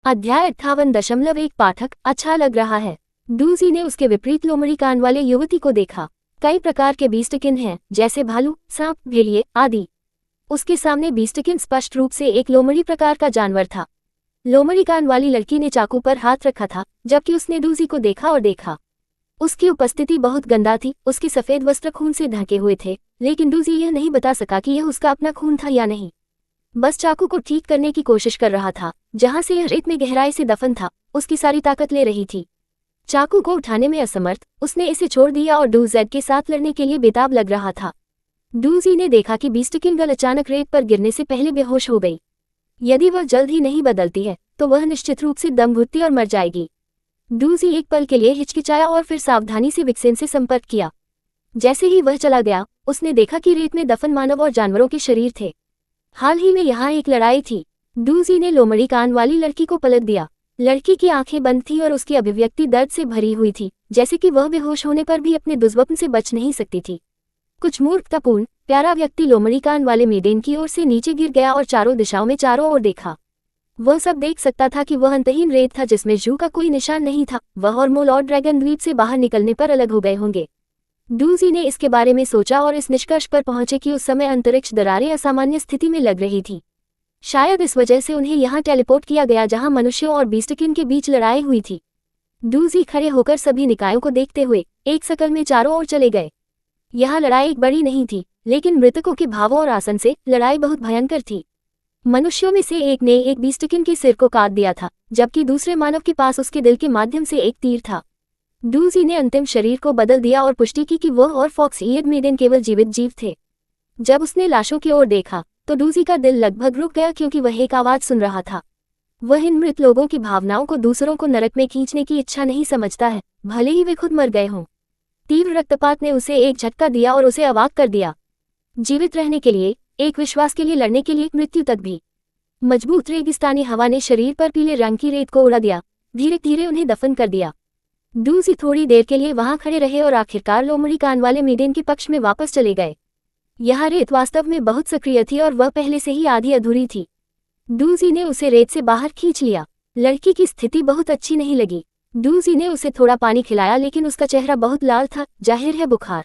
अध्याय 58.1 पाठक अच्छा लग रहा है। डूजी ने उसके विपरीत लोमड़ी कान वाले युवती को देखा। कई प्रकार के बीस्टकिन हैं, जैसे भालू, सांप, भेड़िए आदि। उसके सामने बीस्टकिन स्पष्ट रूप से एक लोमड़ी प्रकार का जानवर था। लोमड़ी कान वाली लड़की ने चाकू पर हाथ रखा था, जबकि उसने डूजी को देखा और देखा। उसकी उपस्थिति बहुत गंदा थी। उसके सफेद वस्त्र खून से ढके हुए थे, लेकिन डूजी यह नहीं बता सका कि यह उसका अपना खून था या नहीं। बस चाकू को ठीक करने की कोशिश कर रहा था। जहां से यह रेत में गहराई से दफन था, उसकी सारी ताकत ले रही थी। चाकू को उठाने में असमर्थ, उसने इसे छोड़ दिया और डूजेड के साथ लड़ने के लिए बेताब लग रहा था। डूजी ने देखा कि बीस्टकिन गर्ल अचानक रेत पर गिरने से पहले बेहोश हो गई। यदि वह जल्द ही नहीं बदलती है तो वह निश्चित रूप से दम घुटती और मर जाएगी। डूजी एक पल के लिए हिचकिचाया और फिर सावधानी से विक्सेन से संपर्क किया। जैसे ही वह चला गया, उसने देखा कि रेत में दफन मानव और जानवरों के शरीर थे। हाल ही में यहाँ एक लड़ाई थी। डूजी ने लोमड़ी कान वाली लड़की को पलट दिया। लड़की की आंखें बंद थीं और उसकी अभिव्यक्ति दर्द से भरी हुई थी, जैसे कि वह बेहोश होने पर भी अपने दुष्स्वप्न से बच नहीं सकती थी। कुछ मूर्खतापूर्ण प्यारा व्यक्ति लोमड़ी कान वाले मेडेन की ओर से नीचे गिर गया और चारों दिशाओं में चारों ओर देखा। वह सब देख सकता था कि वह अंतहीन रेत था जिसमें जू का कोई निशान नहीं था। वह और मोल और ड्रैगन द्वीप से बाहर निकलने पर अलग हो गए होंगे। डूजी ने इसके बारे में सोचा और इस निष्कर्ष पर पहुंचे कि उस समय अंतरिक्ष दरारें असामान्य स्थिति में लग रही थी। शायद इस वजह से उन्हें यहाँ टेलीपोर्ट किया गया जहां मनुष्यों और बीस्टकिन के बीच लड़ाई हुई थी। डूजी खड़े होकर सभी निकायों को देखते हुए एक सकल में चारों ओर चले गए। यह लड़ाई एक बड़ी नहीं थी, लेकिन मृतकों के भावों और आसन से लड़ाई बहुत भयंकर थी। मनुष्यों में से एक ने एक बीस्टकिन के सिर को काट दिया था, जबकि दूसरे मानव के पास उसके दिल के माध्यम से एक तीर था। डूजी ने अंतिम शरीर को बदल दिया और पुष्टि की कि वह और फॉक्स ईयड मेडेन केवल जीवित जीव थे। जब उसने लाशों की ओर देखा तो डूजी का दिल लगभग रुक गया, क्योंकि वह एक आवाज सुन रहा था। वह इन मृत लोगों की भावनाओं को दूसरों को नरक में खींचने की इच्छा नहीं समझता है, भले ही वे खुद मर गए हों। तीव्र रक्तपात ने उसे एक झटका दिया और उसे अवाक कर दिया। जीवित रहने के लिए, एक विश्वास के लिए लड़ने के लिए, मृत्यु तक भी। मजबूत रेगिस्तानी हवा ने शरीर पर पीले रंग की रेत को उड़ा दिया, धीरे धीरे उन्हें दफन कर दिया। डूजी थोड़ी देर के लिए वहां खड़े रहे और आखिरकार लोमड़ी कान वाले मेडेन के पक्ष में वापस चले गए। यह रेत वास्तव में बहुत सक्रिय थी और वह पहले से ही आधी अधूरी थी। डूजी ने उसे रेत से बाहर खींच लिया। लड़की की स्थिति बहुत अच्छी नहीं लगी। डूजी ने उसे थोड़ा पानी खिलाया, लेकिन उसका चेहरा बहुत लाल था, जाहिर है बुखार।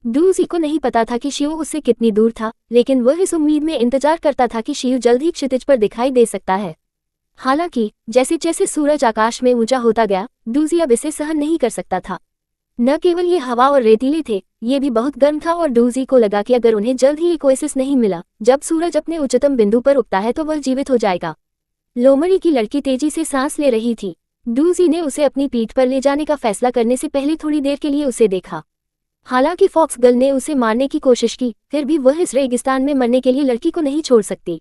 डूजी को नहीं पता था कि शिव उससे कितनी दूर था, लेकिन वह इस उम्मीद में इंतजार करता था कि शिव जल्द ही क्षितिज पर दिखाई दे सकता है। हालांकि जैसे जैसे सूरज आकाश में ऊंचा होता गया, डूजी अब इसे सहन नहीं कर सकता था। न केवल ये हवा और रेतीले थे, ये भी बहुत गर्म था और डूजी को लगा कि अगर उन्हें जल्द ही एक ओएसिस नहीं मिला जब सूरज अपने उच्चतम बिंदु पर उगता है तो वह जीवित हो जाएगा। लोमड़ी की लड़की तेजी से सांस ले रही थी। डूजी ने उसे अपनी पीठ पर ले जाने का फैसला करने से पहले थोड़ी देर के लिए उसे देखा। हालांकि फॉक्स गर्ल ने उसे मारने की कोशिश की, फिर भी वह इस रेगिस्तान में मरने के लिए लड़की को नहीं छोड़ सकती।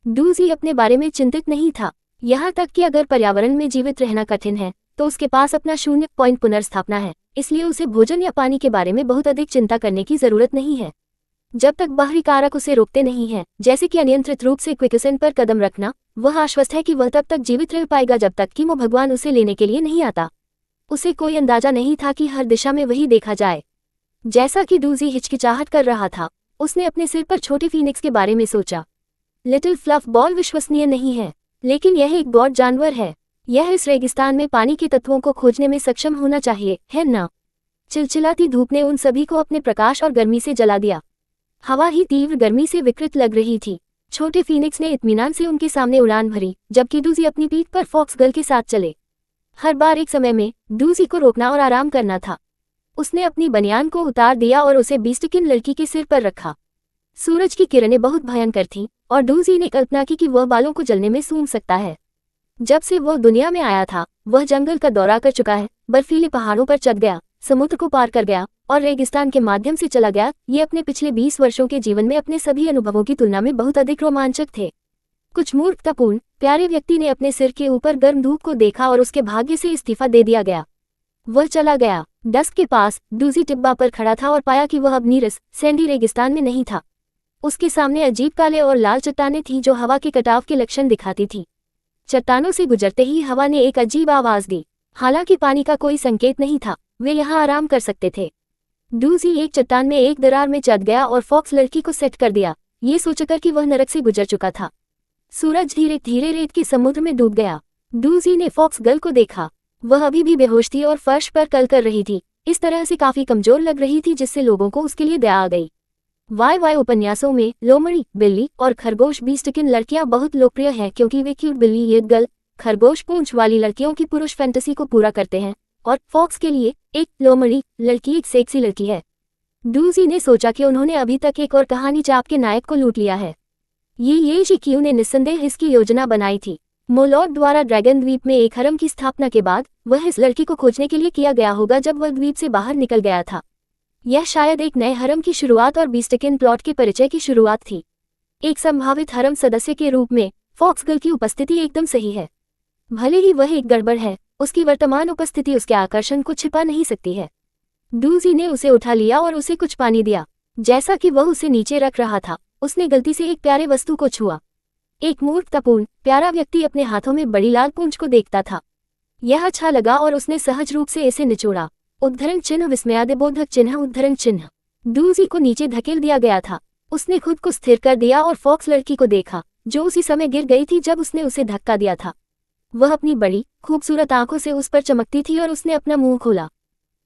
डूजी अपने बारे में चिंतित नहीं था, यहाँ तक कि अगर पर्यावरण में जीवित रहना कठिन है तो उसके पास अपना शून्य पॉइंट पुनर्स्थापना है, इसलिए उसे भोजन या पानी के बारे में बहुत अधिक चिंता करने की जरूरत नहीं है। जब तक बाहरी कारक उसे रोकते नहीं हैं, जैसे कि अनियंत्रित रूप से क्विकसेंट पर कदम रखना, वह आश्वस्त है कि वह तब तक जीवित रह पाएगा जब तक कि वो भगवान उसे लेने के लिए नहीं आता। उसे कोई अंदाजा नहीं था कि हर दिशा में वही देखा जाए। जैसा कि डूजी हिचकिचाहट कर रहा था, उसने अपने सिर पर छोटे फीनिक्स के बारे में सोचा। लिटिल फ्लफ बॉल विश्वसनीय नहीं है, लेकिन यह एक गॉड जानवर है। यह इस रेगिस्तान में पानी के तत्वों को खोजने में सक्षम होना चाहिए, है ना? चिलचिलाती धूप ने उन सभी को अपने प्रकाश और गर्मी से जला दिया। हवा ही तीव्र गर्मी से विकृत लग रही थी। छोटे फीनिक्स ने इत्मीनान से उनके सामने उड़ान भरी, जबकि डूजी अपनी पीठ पर फॉक्स गर्ल के साथ चले। हर बार एक समय में डूजी को रोकना और आराम करना था। उसने अपनी बनियान को उतार दिया और उसे बीस्टकिन लड़की के सिर पर रखा। सूरज की किरणें बहुत भयंकर थीं और डूजी ने कल्पना की कि वह बालों को जलने में सूंघ सकता है। जब से वह दुनिया में आया था, वह जंगल का दौरा कर चुका है, बर्फीले पहाड़ों पर चढ़ गया, समुद्र को पार कर गया और रेगिस्तान के माध्यम से चला गया। ये अपने पिछले 20 वर्षों के जीवन में अपने सभी अनुभवों की तुलना में बहुत अधिक रोमांचक थे। कुछ मूर्खतापूर्ण प्यारे व्यक्ति ने अपने सिर के ऊपर गर्म धूप को देखा और उसके भाग्य से इस्तीफा दे दिया गया। वह चला गया। डस्क के पास डूजी टिब्बा पर खड़ा था और पाया कि वह अब नीरस सैंडी रेगिस्तान में नहीं था। उसके सामने अजीब काले और लाल चट्टानें थीं जो हवा के कटाव के लक्षण दिखाती थी। चट्टानों से गुजरते ही हवा ने एक अजीब आवाज दी। हालांकि पानी का कोई संकेत नहीं था, वे यहाँ आराम कर सकते थे। डूजी एक चट्टान में एक दरार में चढ़ गया और फॉक्स लड़की को सेट कर दिया, ये सोचकर कि वह नरक से गुजर चुका था। सूरज धीरे धीरे रेत के समुद्र में डूब गया। डूजी ने फॉक्स गर्ल को देखा। वह अभी भी बेहोश थी और फर्श पर कल कर रही थी, इस तरह से काफी कमजोर लग रही थी जिससे लोगों को उसके लिए दया आ गई। वाई उपन्यासों में लोमड़ी, बिल्ली और खरगोश बीस्टकिन लड़कियां बहुत लोकप्रिय हैं क्योंकि वे क्यूट बिल्ली ये गर्ल खरगोश पूंछ वाली लड़कियों की पुरुष फैंटेसी को पूरा करते हैं, और फॉक्स के लिए एक लोमड़ी लड़की एक सेक्सी लड़की है। डूजी ने सोचा कि उन्होंने अभी तक एक और कहानी चाप के नायक को लूट लिया है। ये शिक्यू ने निस्संदेह इसकी योजना बनाई थी। मोलॉड द्वारा ड्रैगन द्वीप में एक हरम की स्थापना के बाद वह इस लड़की को खोजने के लिए किया गया होगा जब वह द्वीप से बाहर निकल गया था। यह शायद एक नए हरम की शुरुआत और बीस्टकिन प्लॉट के परिचय की शुरुआत थी। एक संभावित हरम सदस्य के रूप में फॉक्स गर्ल की उपस्थिति एकदम सही है। भले ही वह एक गड़बड़ है, उसकी वर्तमान उपस्थिति उसके आकर्षण को छिपा नहीं सकती है। डूजी ने उसे उठा लिया और उसे कुछ पानी दिया। जैसा कि वह उसे नीचे रख रहा था, उसने गलती से एक प्यारे वस्तु को छुआ। एक मूर्खतापूर्ण प्यारा व्यक्ति अपने हाथों में बड़ी लाल पूंछ को देखता था। यह अच्छा लगा और उसने सहज रूप से इसे निचोड़ा। उद्धरण चिन्ह विस्मयादिबोधक चिन्ह उद्धरण चिन्ह। डूजी को नीचे धकेल दिया गया था। उसने खुद को स्थिर कर दिया और फॉक्स लड़की को देखा, जो उसी समय गिर गई थी जब उसने उसे धक्का दिया था। वह अपनी बड़ी खूबसूरत आंखों से उस पर चमकती थी और उसने अपना मुंह खोला।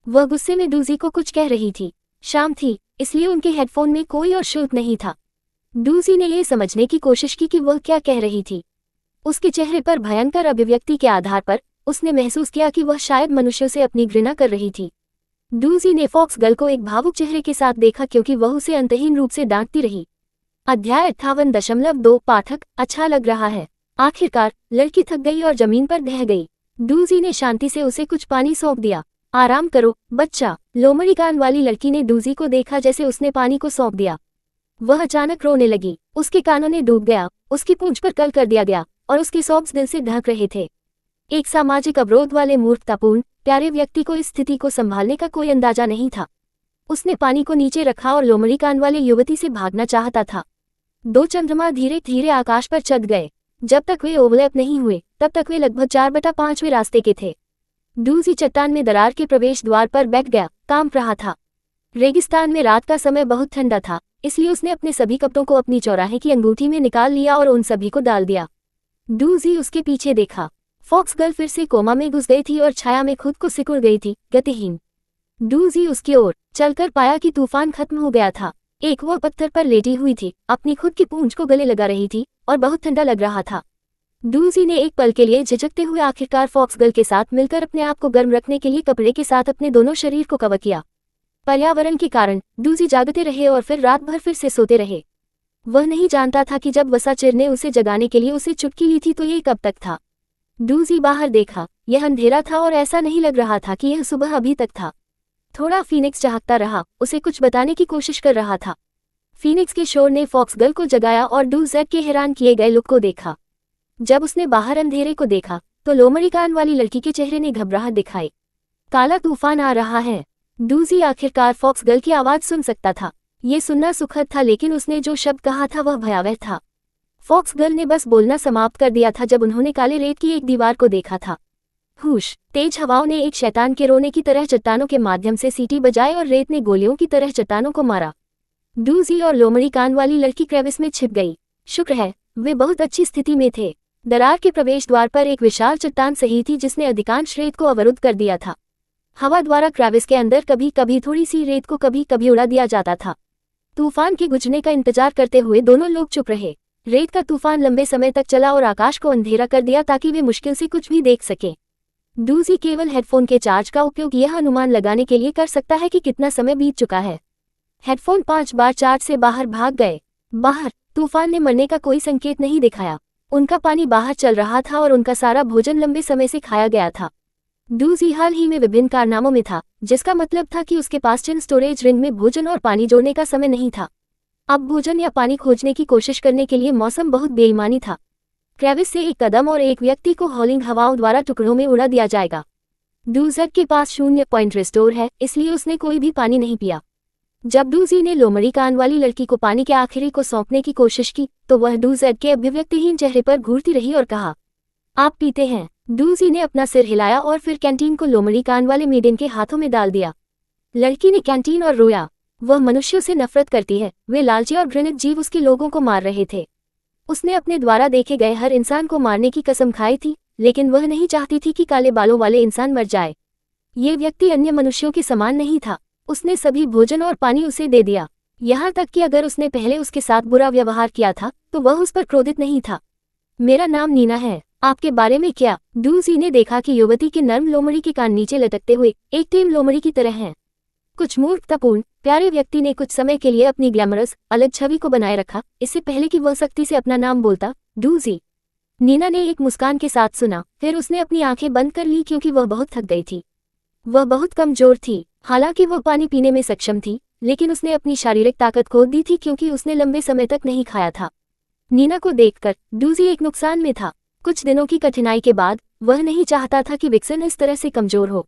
वह गुस्से में डूजी को कुछ कह रही थी। शाम थी, इसलिए उनके हेडफोन में कोई और शुल्क नहीं था। डूजी ने यह समझने की कोशिश की कि वह क्या कह रही थी। उसके चेहरे पर भयंकर अभिव्यक्ति के आधार पर उसने महसूस किया कि वह शायद मनुष्यों से अपनी घृणा कर रही थी। डूजी ने फॉक्स गर्ल को एक भावुक चेहरे के साथ देखा क्योंकि वह उसे अंतहीन रूप से डांटती रही। अध्याय 58.2 पाठक अच्छा लग रहा है। आखिरकार लड़की थक गई और जमीन पर ढह गई। डूजी ने शांति से उसे कुछ पानी सौंप दिया। आराम करो बच्चा। लोमड़ी कान वाली लड़की ने डूजी को देखा जैसे उसने पानी को सौंप दिया। वह अचानक रोने लगी। उसके कानों ने डूब गया, उसकी पूंछ पर कल कर दिया गया और उसके सॉक्स दिल से ढक रहे थे। एक सामाजिक अवरोध वाले मूर्खतापूर्ण प्यारे व्यक्ति को इस स्थिति को संभालने का कोई अंदाजा नहीं था। उसने पानी को नीचे रखा और लोमड़ी कान वाले युवती से भागना चाहता था। दो चंद्रमा धीरे धीरे आकाश पर चढ़ गए। जब तक वे ओवरलैप नहीं हुए तब तक वे लगभग 4/5वें रास्ते के थे। डूजी चट्टान में दरार के प्रवेश द्वार पर बैठ गया, कांप रहा था। रेगिस्तान में रात का समय बहुत ठंडा था, इसलिए उसने अपने सभी कपड़ों को अपनी चौराहे की अंगूठी में निकाल लिया और उन सभी को डाल दिया। डूजी उसके पीछे देखा। फॉक्स गर्ल फिर से कोमा में घुस गई थी और छाया में खुद को सिकुड़ गई थी, गतिहीन। डूजी उसकी ओर चलकर पाया कि तूफान खत्म हो गया था। एक वह पत्थर पर लेटी हुई थी, अपनी खुद की पूंछ को गले लगा रही थी और बहुत ठंडा लग रहा था। डूजी ने एक पल के लिए झिझकते हुए आखिरकार फॉक्स गर्ल के साथ मिलकर अपने आप को गर्म रखने के लिए कपड़े के साथ अपने दोनों शरीर को कवर किया। पर्यावरण के कारण डूजी जागते रहे और फिर रात भर फिर से सोते रहे। वह नहीं जानता था कि जब वसाचिर ने उसे जगाने के लिए उसे चुटकी ली थी तो ये कब तक था। डूजी बाहर देखा। यह अंधेरा था और ऐसा नहीं लग रहा था कि यह सुबह अभी तक था। थोड़ा फीनिक्स चहकता रहा, उसे कुछ बताने की कोशिश कर रहा था। फीनिक्स के शोर ने फॉक्स गर्ल को जगाया और डूजेट के हैरान किए गए लुक को देखा। जब उसने बाहर अंधेरे को देखा तो लोमड़ी कान वाली लड़की के चेहरे ने घबराहट दिखाई। काला तूफान आ रहा है। डूजी आखिरकार फॉक्स गर्ल की आवाज सुन सकता था। ये सुनना सुखद था, लेकिन उसने जो शब्द कहा था वह भयावह था। फॉक्स गर्ल ने बस बोलना समाप्त कर दिया था जब उन्होंने काले रेत की एक दीवार को देखा था। हुश! तेज हवाओं ने एक शैतान के रोने की तरह चट्टानों के माध्यम से सीटी बजाई और रेत ने गोलियों की तरह चट्टानों को मारा। डूजी और लोमड़ी कान वाली लड़की क्रेविस में छिप गई। शुक्र है वे बहुत अच्छी स्थिति में थे। दरार के प्रवेश द्वार पर एक विशाल चट्टान सही थी जिसने अधिकांश रेत को अवरुद्ध कर दिया था। हवा द्वारा क्रेविस के अंदर कभी कभी थोड़ी सी रेत को कभी कभी उड़ा दिया जाता था। तूफान के गुजरने का इंतजार करते हुए दोनों लोग चुप रहे। रेत का तूफान लंबे समय तक चला और आकाश को अंधेरा कर दिया ताकि वे मुश्किल से कुछ भी देख सकें। डूजी केवल हेडफोन के चार्ज का उपयोग यह अनुमान लगाने के लिए कर सकता है कि कितना समय बीत चुका है। हेडफोन 5 बार चार्ज से बाहर भाग गए। बाहर तूफान ने मरने का कोई संकेत नहीं दिखाया। उनका पानी बाहर चल रहा था और उनका सारा भोजन लंबे समय से खाया गया था। डूजी हाल ही में विभिन्न कारनामों में था, जिसका मतलब था कि उसके पास चिन स्टोरेज रिंग में भोजन और पानी जोड़ने का समय नहीं था। अब भोजन या पानी खोजने की कोशिश करने के लिए मौसम बहुत बेईमानी था। क्रेविस से एक कदम और एक व्यक्ति को हॉलिंग हवाओं द्वारा टुकड़ों में उड़ा दिया जाएगा। डूजेट के पास 0 पॉइंट रिस्टोर है, इसलिए उसने कोई भी पानी नहीं पिया। जब डूजी ने लोमड़ी कान वाली लड़की को पानी के आखिरी को सौंपने की कोशिश की तो वह डूजेट के अभिव्यक्तिहीन चेहरे पर घूरती रही और कहा, आप पीते हैं। डूजी ने अपना सिर हिलाया और फिर कैंटीन को लोमड़ी कान वाले मेडेन के हाथों में डाल दिया। लड़की ने कैंटीन और रोया। वह मनुष्यों से नफरत करती है। वे लालची और घृणित जीव उसके लोगों को मार रहे थे। उसने अपने द्वारा देखे गए हर इंसान को मारने की कसम खाई थी, लेकिन वह नहीं चाहती थी कि काले बालों वाले इंसान मर जाए। ये व्यक्ति अन्य मनुष्यों के समान नहीं था। उसने सभी भोजन और पानी उसे दे दिया, यहाँ तक कि अगर उसने पहले उसके साथ बुरा व्यवहार किया था तो वह उस पर क्रोधित नहीं था। मेरा नाम नीना है, आपके बारे में क्या? डूजी ने देखा कि युवती के नर्म लोमड़ी के कान नीचे लटकते हुए एक टेम लोमड़ी की तरह हैं। कुछ मूर्खतापूर्ण प्यारे व्यक्ति ने कुछ समय के लिए अपनी ग्लैमरस अलग छवि को बनाए रखा, इससे पहले कि वह सख्ती से अपना नाम बोलता। डूजी। नीना ने एक मुस्कान के साथ सुना, फिर उसने अपनी आंखें बंद कर ली क्योंकि वह बहुत थक गई थी। वह बहुत कमजोर थी। हालांकि वह पानी पीने में सक्षम थी, लेकिन उसने अपनी शारीरिक ताकत खो दी थी क्योंकि उसने लंबे समय तक नहीं खाया था। नीना को देखकर डूजी एक नुकसान में था। कुछ दिनों की कठिनाई के बाद वह नहीं चाहता था कि विक्सन इस तरह से कमजोर हो।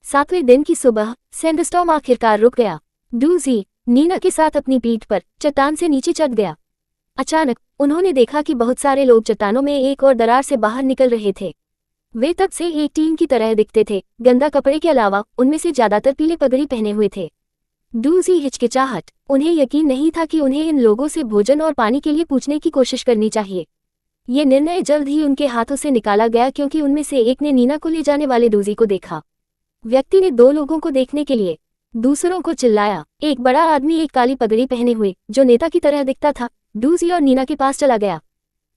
7वें दिन की सुबह सैंडस्टॉर्म आखिरकार रुक गया। डूजी नीना के साथ अपनी पीठ पर चट्टान से नीचे चढ़ गया। अचानक उन्होंने देखा कि बहुत सारे लोग चट्टानों में एक और दरार से बाहर निकल रहे थे। वे तब से एक टीम की तरह दिखते थे, गंदा कपड़े के अलावा उनमें से ज्यादातर पीले पगड़ी पहने हुए थे। डूजी हिचकिचाहट, उन्हें यकीन नहीं था कि उन्हें इन लोगों से भोजन और पानी के लिए पूछने की कोशिश करनी चाहिए। ये निर्णय जल्द ही उनके हाथों से निकाला गया क्योंकि उनमें से एक ने नीना को ले जाने वाले डूजी को देखा। व्यक्ति ने 2 लोगों को देखने के लिए दूसरों को चिल्लाया। एक बड़ा आदमी एक काली पगड़ी पहने हुए जो नेता की तरह दिखता था डूजी और नीना के पास चला गया।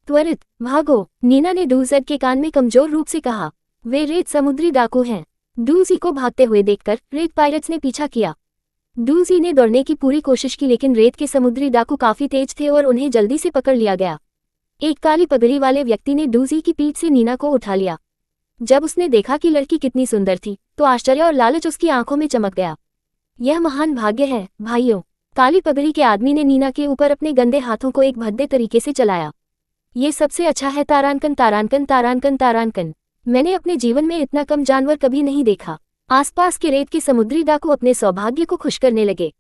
त्वरित भागो, नीना ने डूजी के कान में कमजोर रूप से कहा। वे रेत समुद्री डाकू हैं। डूजी को भागते हुए देखकर रेत पायरेट्स ने पीछा किया। डूजी ने दौड़ने की पूरी कोशिश की लेकिन रेत के समुद्री डाकू काफी तेज थे और उन्हें जल्दी से पकड़ लिया गया। एक काली पगड़ी वाले व्यक्ति ने डूजी की पीठ से नीना को उठा लिया। जब उसने देखा कि लड़की कितनी सुंदर थी तो आश्चर्य और लालच उसकी आंखों में चमक गया। यह महान भाग्य है भाइयों। काली पगड़ी के आदमी ने नीना के ऊपर अपने गंदे हाथों को एक भद्दे तरीके से चलाया। ये सबसे अच्छा है तारानकन तारानकन तारानकन तारानकन। मैंने अपने जीवन में इतना कम जानवर कभी नहीं देखा। आसपास के रेत के समुद्री डाकू अपने सौभाग्य को खुश करने लगे।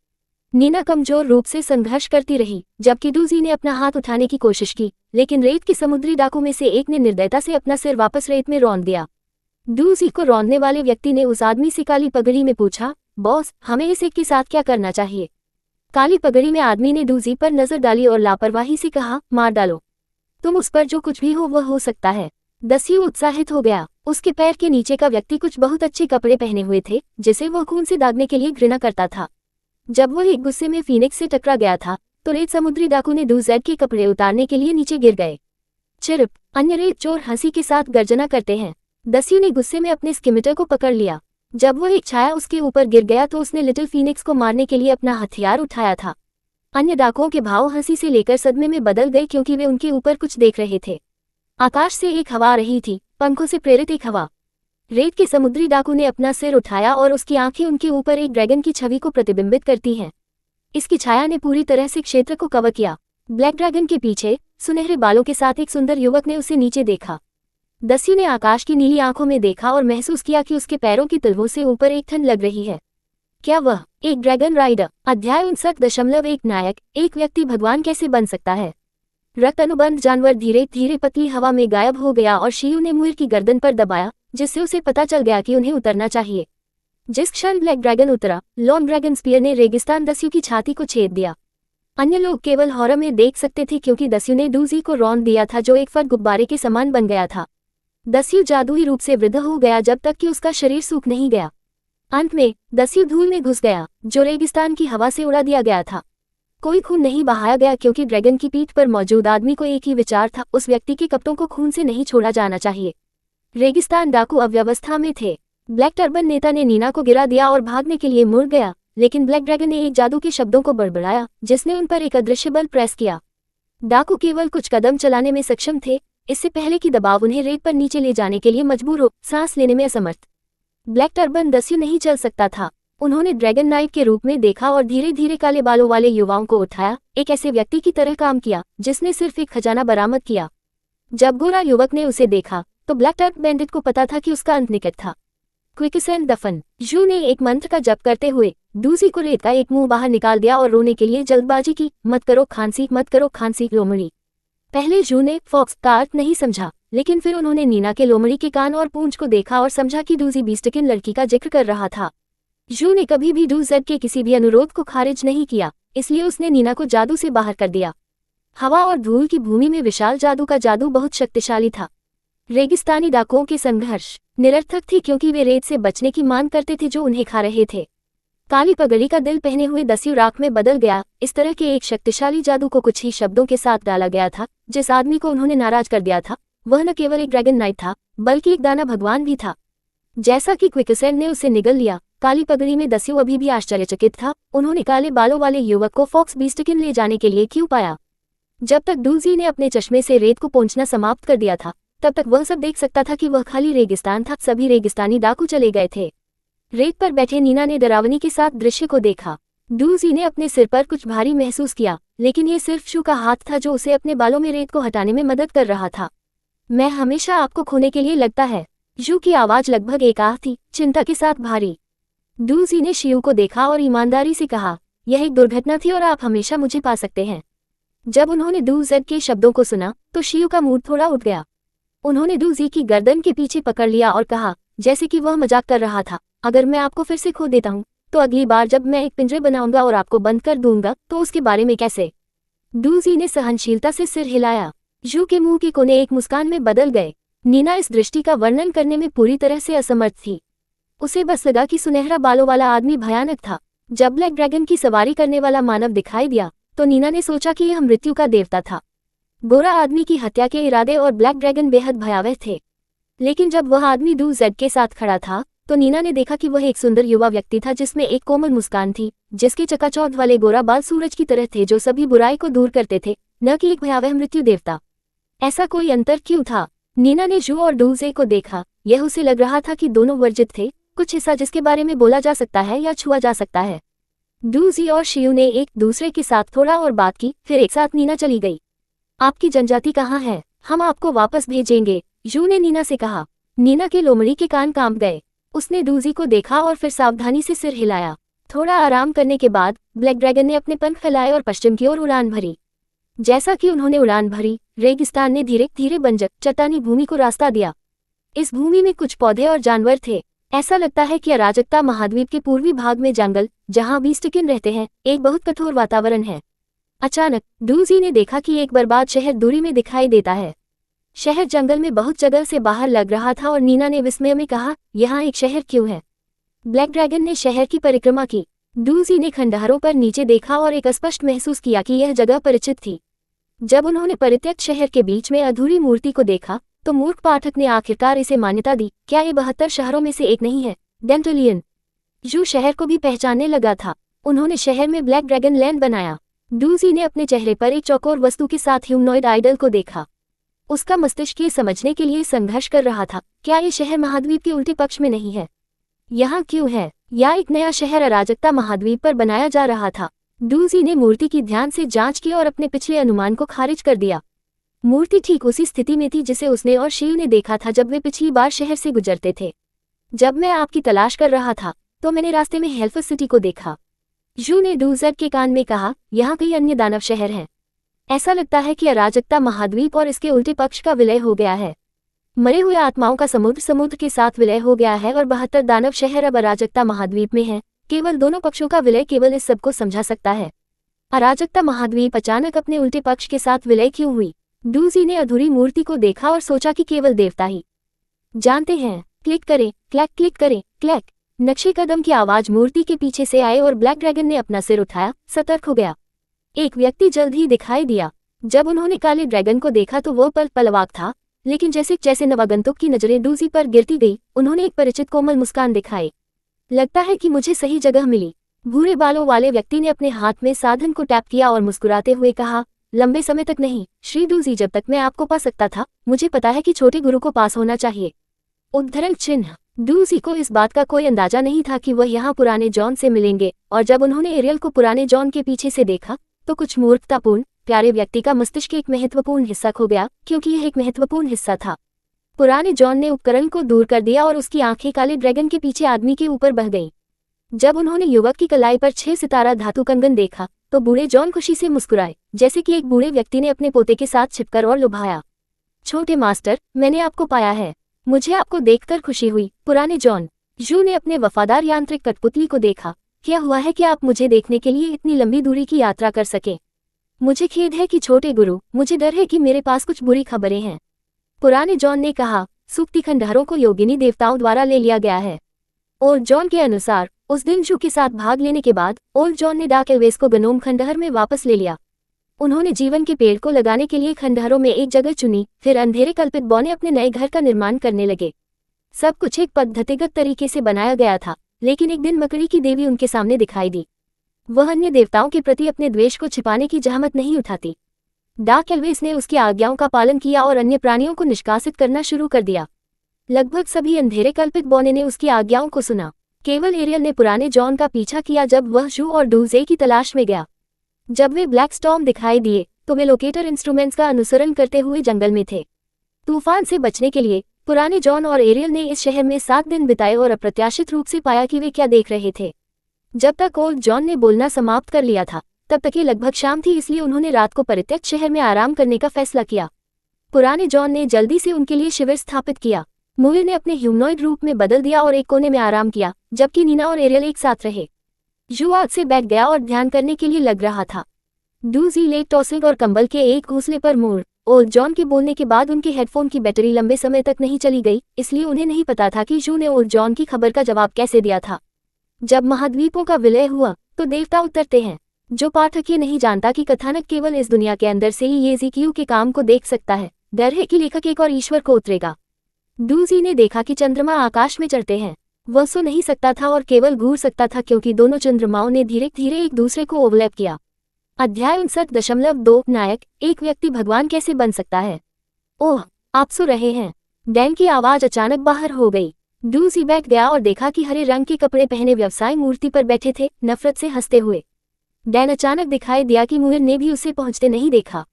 नीना कमजोर रूप से संघर्ष करती रही जबकि डूजी ने अपना हाथ उठाने की कोशिश की, लेकिन रेत के समुद्री डाकू में से एक ने निर्दयता से अपना सिर वापस रेत में रौंद दिया। डूजी को रौंदने वाले व्यक्ति ने उस आदमी से काली पगड़ी में पूछा, बॉस हमें इस एक के साथ क्या करना चाहिए? काली पगड़ी में आदमी ने डूजी पर नजर डाली और लापरवाही से कहा, मार डालो। तुम उस पर जो कुछ भी हो वह हो सकता है। दस्यू उत्साहित हो गया। उसके पैर के नीचे का व्यक्ति कुछ बहुत अच्छे कपड़े पहने हुए थे जिसे वह खून से दागने के लिए घृणा करता था। जब वह एक गुस्से में फीनिक्स से टकरा गया था तो रेत समुद्री डाकू ने डूजेड के कपड़े उतारने के लिए नीचे गिर गए। चिरप, अन्य रेत चोर हंसी के साथ गर्जना करते हैं। दस्यू ने गुस्से में अपने स्किमिटर को पकड़ लिया। जब वह एक छाया उसके ऊपर गिर गया तो उसने लिटिल फीनिक्स को मारने के लिए अपना हथियार उठाया था। अन्य डाकुओं के भाव हंसी से लेकर सदमे में बदल गए क्योंकि वे उनके ऊपर कुछ देख रहे थे। आकाश से एक हवा आ रही थी, पंखों से प्रेरित एक हवा। रेत के समुद्री डाकू ने अपना सिर उठाया और उसकी आंखें उनके ऊपर एक ड्रैगन की छवि को प्रतिबिंबित करती हैं। इसकी छाया ने पूरी तरह से क्षेत्र को कवर किया। ब्लैक ड्रैगन के पीछे सुनहरे बालों के साथ एक सुंदर युवक ने उसे नीचे देखा। दस्यू ने आकाश की नीली आंखों में देखा और महसूस किया कि उसके पैरों की तलवों से ऊपर एक ठंड लग रही है। क्या वह एक ड्रैगन राइडर? अध्याय 59.1 नायक, एक व्यक्ति भगवान कैसे बन सकता है? रक्त अनुबंध जानवर धीरे धीरे पतली हवा में गायब हो गया और शियू ने मुइर की गर्दन पर दबाया जिससे उसे पता चल गया कि उन्हें उतरना चाहिए। जिस क्षण ब्लैक ड्रैगन उतरा, लॉन्ग ड्रैगन स्पीयर ने रेगिस्तान दस्यू की छाती को छेद दिया। अन्य लोग केवल हॉरर में देख सकते थे क्योंकि दस्यू ने डूजी को रौंद दिया था जो एक फट गुब्बारे के समान बन गया था। दस्यू जादुई रूप से वृद्ध हो गया जब तक कि उसका शरीर सूख नहीं गया। अंत में दस्यू धूल में घुस गया जो रेगिस्तान की हवा से उड़ा दिया गया था। कोई खून नहीं बहाया गया क्योंकि ड्रैगन की पीठ पर मौजूद आदमी को एक ही विचार था, उस व्यक्ति के कपड़ों को खून से नहीं छोड़ा जाना चाहिए। रेगिस्तान डाकू अव्यवस्था में थे। ब्लैक टर्बन नेता ने नीना को गिरा दिया और भागने के लिए मुड़ गया, लेकिन ब्लैक ड्रैगन ने एक जादू के शब्दों को बड़बड़ाया जिसने उन पर एक अदृश्य बल प्रेस किया। डाकू केवल कुछ कदम चलाने में सक्षम थे, इससे पहले कि दबाव उन्हें रेत पर नीचे ले जाने के लिए मजबूर हो, सांस लेने में असमर्थ। ब्लैक टर्बन दस्यू नहीं चल सकता था। उन्होंने ड्रैगन नाइट के रूप में देखा और धीरे धीरे काले बालों वाले युवाओं को उठाया, एक ऐसे व्यक्ति की तरह काम किया जिसने सिर्फ एक खजाना बरामद किया। जब गोरा युवक ने उसे देखा तो ब्लैक टर्ब बैंडिट को पता था कि उसका अंत निकट था। क्विकसेंट दफन। जू ने एक मंत्र का जप करते हुए डूजी को रेत का एक मुंह बाहर निकाल दिया और रोने के लिए जल्दबाजी की, मत करो खांसी, मत करो खांसी लोमड़ी। पहले जू ने फॉक्स का अर्थ नहीं समझा, लेकिन फिर उन्होंने नीना के लोमड़ी के कान और पूंछ को देखा और समझा कि डूजी बीस्टकिन लड़की का जिक्र कर रहा था। जू ने कभी भी डूजेड के किसी भी अनुरोध को खारिज नहीं किया, इसलिए उसने नीना को जादू से बाहर कर दिया। हवा और धूल की भूमि में विशाल जादू का जादू बहुत शक्तिशाली था। रेगिस्तानी डाकुओं के संघर्ष निरर्थक थी क्योंकि वे रेत से बचने की मांग करते थे जो उन्हें खा रहे थे। काली पगड़ी का दिल पहने हुए दस्यु राख में बदल गया। इस तरह के एक शक्तिशाली जादू को कुछ ही शब्दों के साथ डाला गया था। जिस आदमी को उन्होंने नाराज कर दिया था वह न केवल एक ड्रैगन नाइट था बल्कि एक दाना भगवान भी था। जैसा कि क्विकसैंड ने उसे निगल लिया, काली पगड़ी में दस्यु अभी भी आश्चर्यचकित था। उन्होंने काले बालों वाले युवक को फॉक्स बीस्टकिन ले जाने के लिए क्यों पाया? जब तक डूजी ने अपने चश्मे से रेत को पोंछना समाप्त कर दिया था तब तक वह सब देख सकता था कि वह खाली रेगिस्तान था। सभी रेगिस्तानी डाकू चले गए थे। रेत पर बैठे नीना ने डरावनी के साथ दृश्य को देखा। डूजी ने अपने सिर पर कुछ भारी महसूस किया, लेकिन ये सिर्फ शू का हाथ था जो उसे अपने बालों में रेत को हटाने में मदद कर रहा था। मैं हमेशा आपको खोने के लिए लगता है। जू की आवाज लगभग एकाह थी, चिंता के साथ भारी। डूजी ने शियू को देखा और ईमानदारी से कहा, यह एक दुर्घटना थी और आप हमेशा मुझे पा सकते हैं। जब उन्होंने डूजेड के शब्दों को सुना तो शियू का मूड थोड़ा उठ गया। उन्होंने डूजी की गर्दन के पीछे पकड़ लिया और कहा, जैसे कि वह मजाक कर रहा था, अगर मैं आपको फिर से खो देता हूं तो अगली बार जब मैं एक पिंजरे बनाऊंगा और आपको बंद कर दूंगा तो उसके बारे में कैसे? डूजी ने सहनशीलता से सिर हिलाया। जू के मुंह के कोने एक मुस्कान में बदल गए। नीना इस दृष्टि का वर्णन करने में पूरी तरह से असमर्थ थी। उसे बस लगा कि सुनहरा बालों वाला आदमी भयानक था। जब ब्लैक ड्रैगन की सवारी करने वाला मानव दिखाई दिया तो नीना ने सोचा कि यह मृत्यु का देवता था। गोरा आदमी की हत्या के इरादे और ब्लैक ड्रैगन बेहद भयावह थे। लेकिन जब वह आदमी डूजेड के साथ खड़ा था तो नीना ने देखा कि वह एक सुंदर युवा व्यक्ति था जिसमें एक कोमल मुस्कान थी, जिसके चकाचौंध वाले गोरा बाल सूरज की तरह थे जो सभी बुराई को दूर करते थे, न कि एक भयावह मृत्यु देवता। ऐसा कोई अंतर क्यों था? नीना ने जू और डूजे को देखा। यह उसे लग रहा था कि दोनों वर्जित थे, कुछ हिस्सा जिसके बारे में बोला जा सकता है या छुआ जा सकता है। डूजी और शियू ने एक दूसरे के साथ थोड़ा और बात की, फिर एक साथ नीना चली गई। आपकी जनजाति कहाँ है? हम आपको वापस भेजेंगे, जू ने नीना से कहा। नीना के लोमड़ी के कान कांप गए। उसने डूजी को देखा और फिर सावधानी से सिर हिलाया। थोड़ा आराम करने के बाद ब्लैक ड्रैगन ने अपने पंख फैलाए और पश्चिम की ओर उड़ान भरी। जैसा कि उन्होंने उड़ान भरी, रेगिस्तान ने धीरे धीरे बंजर चट्टानी भूमि को रास्ता दिया। इस भूमि में कुछ पौधे और जानवर थे। ऐसा लगता है कि अराजकता महाद्वीप के पूर्वी भाग में जंगल, जहां बीस्टकिन रहते हैं, एक बहुत कठोर वातावरण है। अचानक डूजी ने देखा कि एक बर्बाद शहर दूरी में दिखाई देता है। शहर जंगल में बहुत जगह से बाहर लग रहा था और नीना ने विस्मय में कहा, यहाँ एक शहर क्यों है? ब्लैक ड्रैगन ने शहर की परिक्रमा की। डूजी ने खंडहरों पर नीचे देखा और एक स्पष्ट महसूस किया कि यह जगह परिचित थी। जब उन्होंने परित्यक्त शहर के बीच में अधूरी मूर्ति को देखा तो मूर्ख पाठक ने आखिरकार इसे मान्यता दी, क्या ये 72 शहरों में से एक नहीं है? डेंटोलियन। जू शहर को भी पहचानने लगा था। उन्होंने शहर में ब्लैक ड्रैगन लैंड बनाया। डूजी ने अपने चेहरे पर एक चौकोर वस्तु के साथ ह्यूमनॉइड आइडल को देखा। उसका मस्तिष्क ये समझने के लिए संघर्ष कर रहा था, क्या ये शहर महाद्वीप के उल्टे पक्ष में नहीं है? यहाँ क्यों है? या एक नया शहर अराजकता महाद्वीप पर बनाया जा रहा था? डूजी ने मूर्ति की ध्यान से जांच की और अपने पिछले अनुमान को खारिज कर दिया। मूर्ति ठीक उसी स्थिति में थी जिसे उसने और शिव ने देखा था जब वे पिछली बार शहर से गुजरते थे। जब मैं आपकी तलाश कर रहा था तो मैंने रास्ते में हेल्फस सिटी को देखा, जू ने डूजेड के कान में कहा। यहाँ कई अन्य दानव शहर हैं। ऐसा लगता है कि अराजकता महाद्वीप और इसके उल्टे पक्ष का विलय हो गया है। मरे हुए आत्माओं का समुद्र के साथ विलय हो गया है और 72 दानव शहर अब अराजकता महाद्वीप में हैं। केवल दोनों पक्षों का विलय केवल इस सब को समझा सकता है। अराजकता महाद्वीप अचानक अपने उल्टे पक्ष के साथ विलय क्यों हुई? डूजी ने अधूरी मूर्ति को देखा और सोचा कि केवल देवता ही जानते हैं। क्लिक करें, क्लैक, क्लिक करें, क्लैक। नक्शे कदम की आवाज मूर्ति के पीछे से आए और ब्लैक ड्रैगन ने अपना सिर उठाया, सतर्क हो गया। एक व्यक्ति जल्द ही दिखाई दिया। जब उन्होंने काले ड्रैगन को देखा तो वो पलवाक था, लेकिन जैसे जैसे नवागंतुक की नजरें डूजी पर गिरती गई, उन्होंने एक परिचित कोमल मुस्कान दिखाई। लगता है कि मुझे सही जगह मिली। भूरे बालों वाले व्यक्ति ने अपने हाथ में साधन को टैप किया और मुस्कुराते हुए कहा, लंबे समय तक नहीं श्री डूजी, जब तक मैं आपको पा सकता था मुझे पता है कि छोटे गुरु को पास होना चाहिए। उद्धरण चिन्ह। डूजी को इस बात का कोई अंदाजा नहीं था कि वह यहाँ पुराने जॉन से मिलेंगे, और जब उन्होंने एरियल को पुराने जॉन के पीछे से देखा तो कुछ मूर्खतापूर्ण प्यारे व्यक्ति का मस्तिष्क एक महत्वपूर्ण हिस्सा खो गया, क्योंकि यह एक महत्वपूर्ण हिस्सा था। पुराने जॉन ने उपकरण को दूर कर दिया और उसकी आंखें काले ड्रैगन के पीछे आदमी के ऊपर बह गईं। जब उन्होंने युवक की कलाई पर 6 सितारा धातु कंगन देखा तो बूढ़े जॉन खुशी से मुस्कुराए, जैसे कि एक बूढ़े व्यक्ति ने अपने पोते के साथ छिपकर और लुभाया। छोटे मास्टर, मैंने आपको पाया है। मुझे आपको देखकर खुशी हुई। पुराने जॉन। जू ने अपने वफादार यांत्रिक कठपुतली को देखा। क्या हुआ है कि आप मुझे देखने के लिए इतनी लंबी दूरी की यात्रा कर सके? मुझे खेद है कि छोटे गुरु, मुझे डर है कि मेरे पास कुछ बुरी खबरें हैं। पुराने जॉन ने कहा, सूखती खंडहरों को योगिनी देवताओं द्वारा ले लिया गया है। ओल्ड जॉन के अनुसार उस दिन जू के साथ भाग लेने के बाद ओल्ड जॉन ने डार्क एल्वेस को गनोम खंडहर में वापस ले लिया। उन्होंने जीवन के पेड़ को लगाने के लिए खंडहरों में एक जगह चुनी, फिर अंधेरे कल्पित बौने अपने नए घर का निर्माण करने लगे। सब कुछ एक पद्धतिगत तरीके से बनाया गया था, लेकिन एक दिन मकड़ी की देवी उनके सामने दिखाई दी। वह अन्य देवताओं के प्रति अपने द्वेष को छिपाने की जहमत नहीं उठाती। डार्क एल्वेस ने उसकी आज्ञाओं का पालन किया और अन्य प्राणियों को निष्कासित करना शुरू कर दिया। लगभग सभी अंधेरे कल्पित बौने ने उसकी आज्ञाओं को सुना। केवल एरियल ने पुराने जॉन का पीछा किया जब वह जू और डूजे की तलाश में गया। जब वे ब्लैक स्टॉर्म दिखाई दिए तो वे लोकेटर इंस्ट्रूमेंट्स का अनुसरण करते हुए जंगल में थे। तूफान से बचने के लिए पुराने जॉन और एरियल ने इस शहर में 7 दिन बिताए और अप्रत्याशित रूप से पाया कि वे क्या देख रहे थे। जब तक ओल्ड जॉन ने बोलना समाप्त कर लिया था तब तक ये लगभग शाम थी, इसलिए उन्होंने रात को परित्यक्त शहर में आराम करने का फैसला किया। पुराने जॉन ने जल्दी से उनके लिए शिविर स्थापित किया। मूर ने अपने ह्यूमनॉइड रूप में बदल दिया और एक कोने में आराम किया, जबकि नीना और एरियल एक साथ रहे। जू आग से बैठ गया और ध्यान करने के लिए लग रहा था। डूजी लेट टॉसिंग और कंबल के एक घोंसले पर मूर। ओल्ड जॉन के बोलने के बाद उनके हेडफोन की बैटरी लंबे समय तक नहीं चली गई, इसलिए उन्हें नहीं पता था कि जू ने ओल्ड जॉन की खबर का जवाब कैसे दिया था। जब महाद्वीपों का विलय हुआ तो देवता उतरते हैं। जो पाठक ये नहीं जानता कि कथानक केवल इस दुनिया के अंदर से ही येज़िकियू के काम को देख सकता है, डर है कि लेखक एक और ईश्वर को उतरेगा। डूजी ने देखा कि चंद्रमा आकाश में चढ़ते हैं। वह सो नहीं सकता था और केवल घूर सकता था क्योंकि दोनों चंद्रमाओं ने धीरे धीरे एक दूसरे को ओवरलैप किया। अध्याय 59.2 नायक, एक व्यक्ति भगवान कैसे बन सकता है। ओह, आप सो रहे हैं। डैन की आवाज अचानक बाहर हो गई। डूजी बैठ गया और देखा कि हरे रंग के कपड़े पहने व्यवसाय मूर्ति पर बैठे थे, नफरत से हंसते हुए। डैन अचानक दिखाई दिया कि मुइर ने भी उसे पहुंचते नहीं देखा।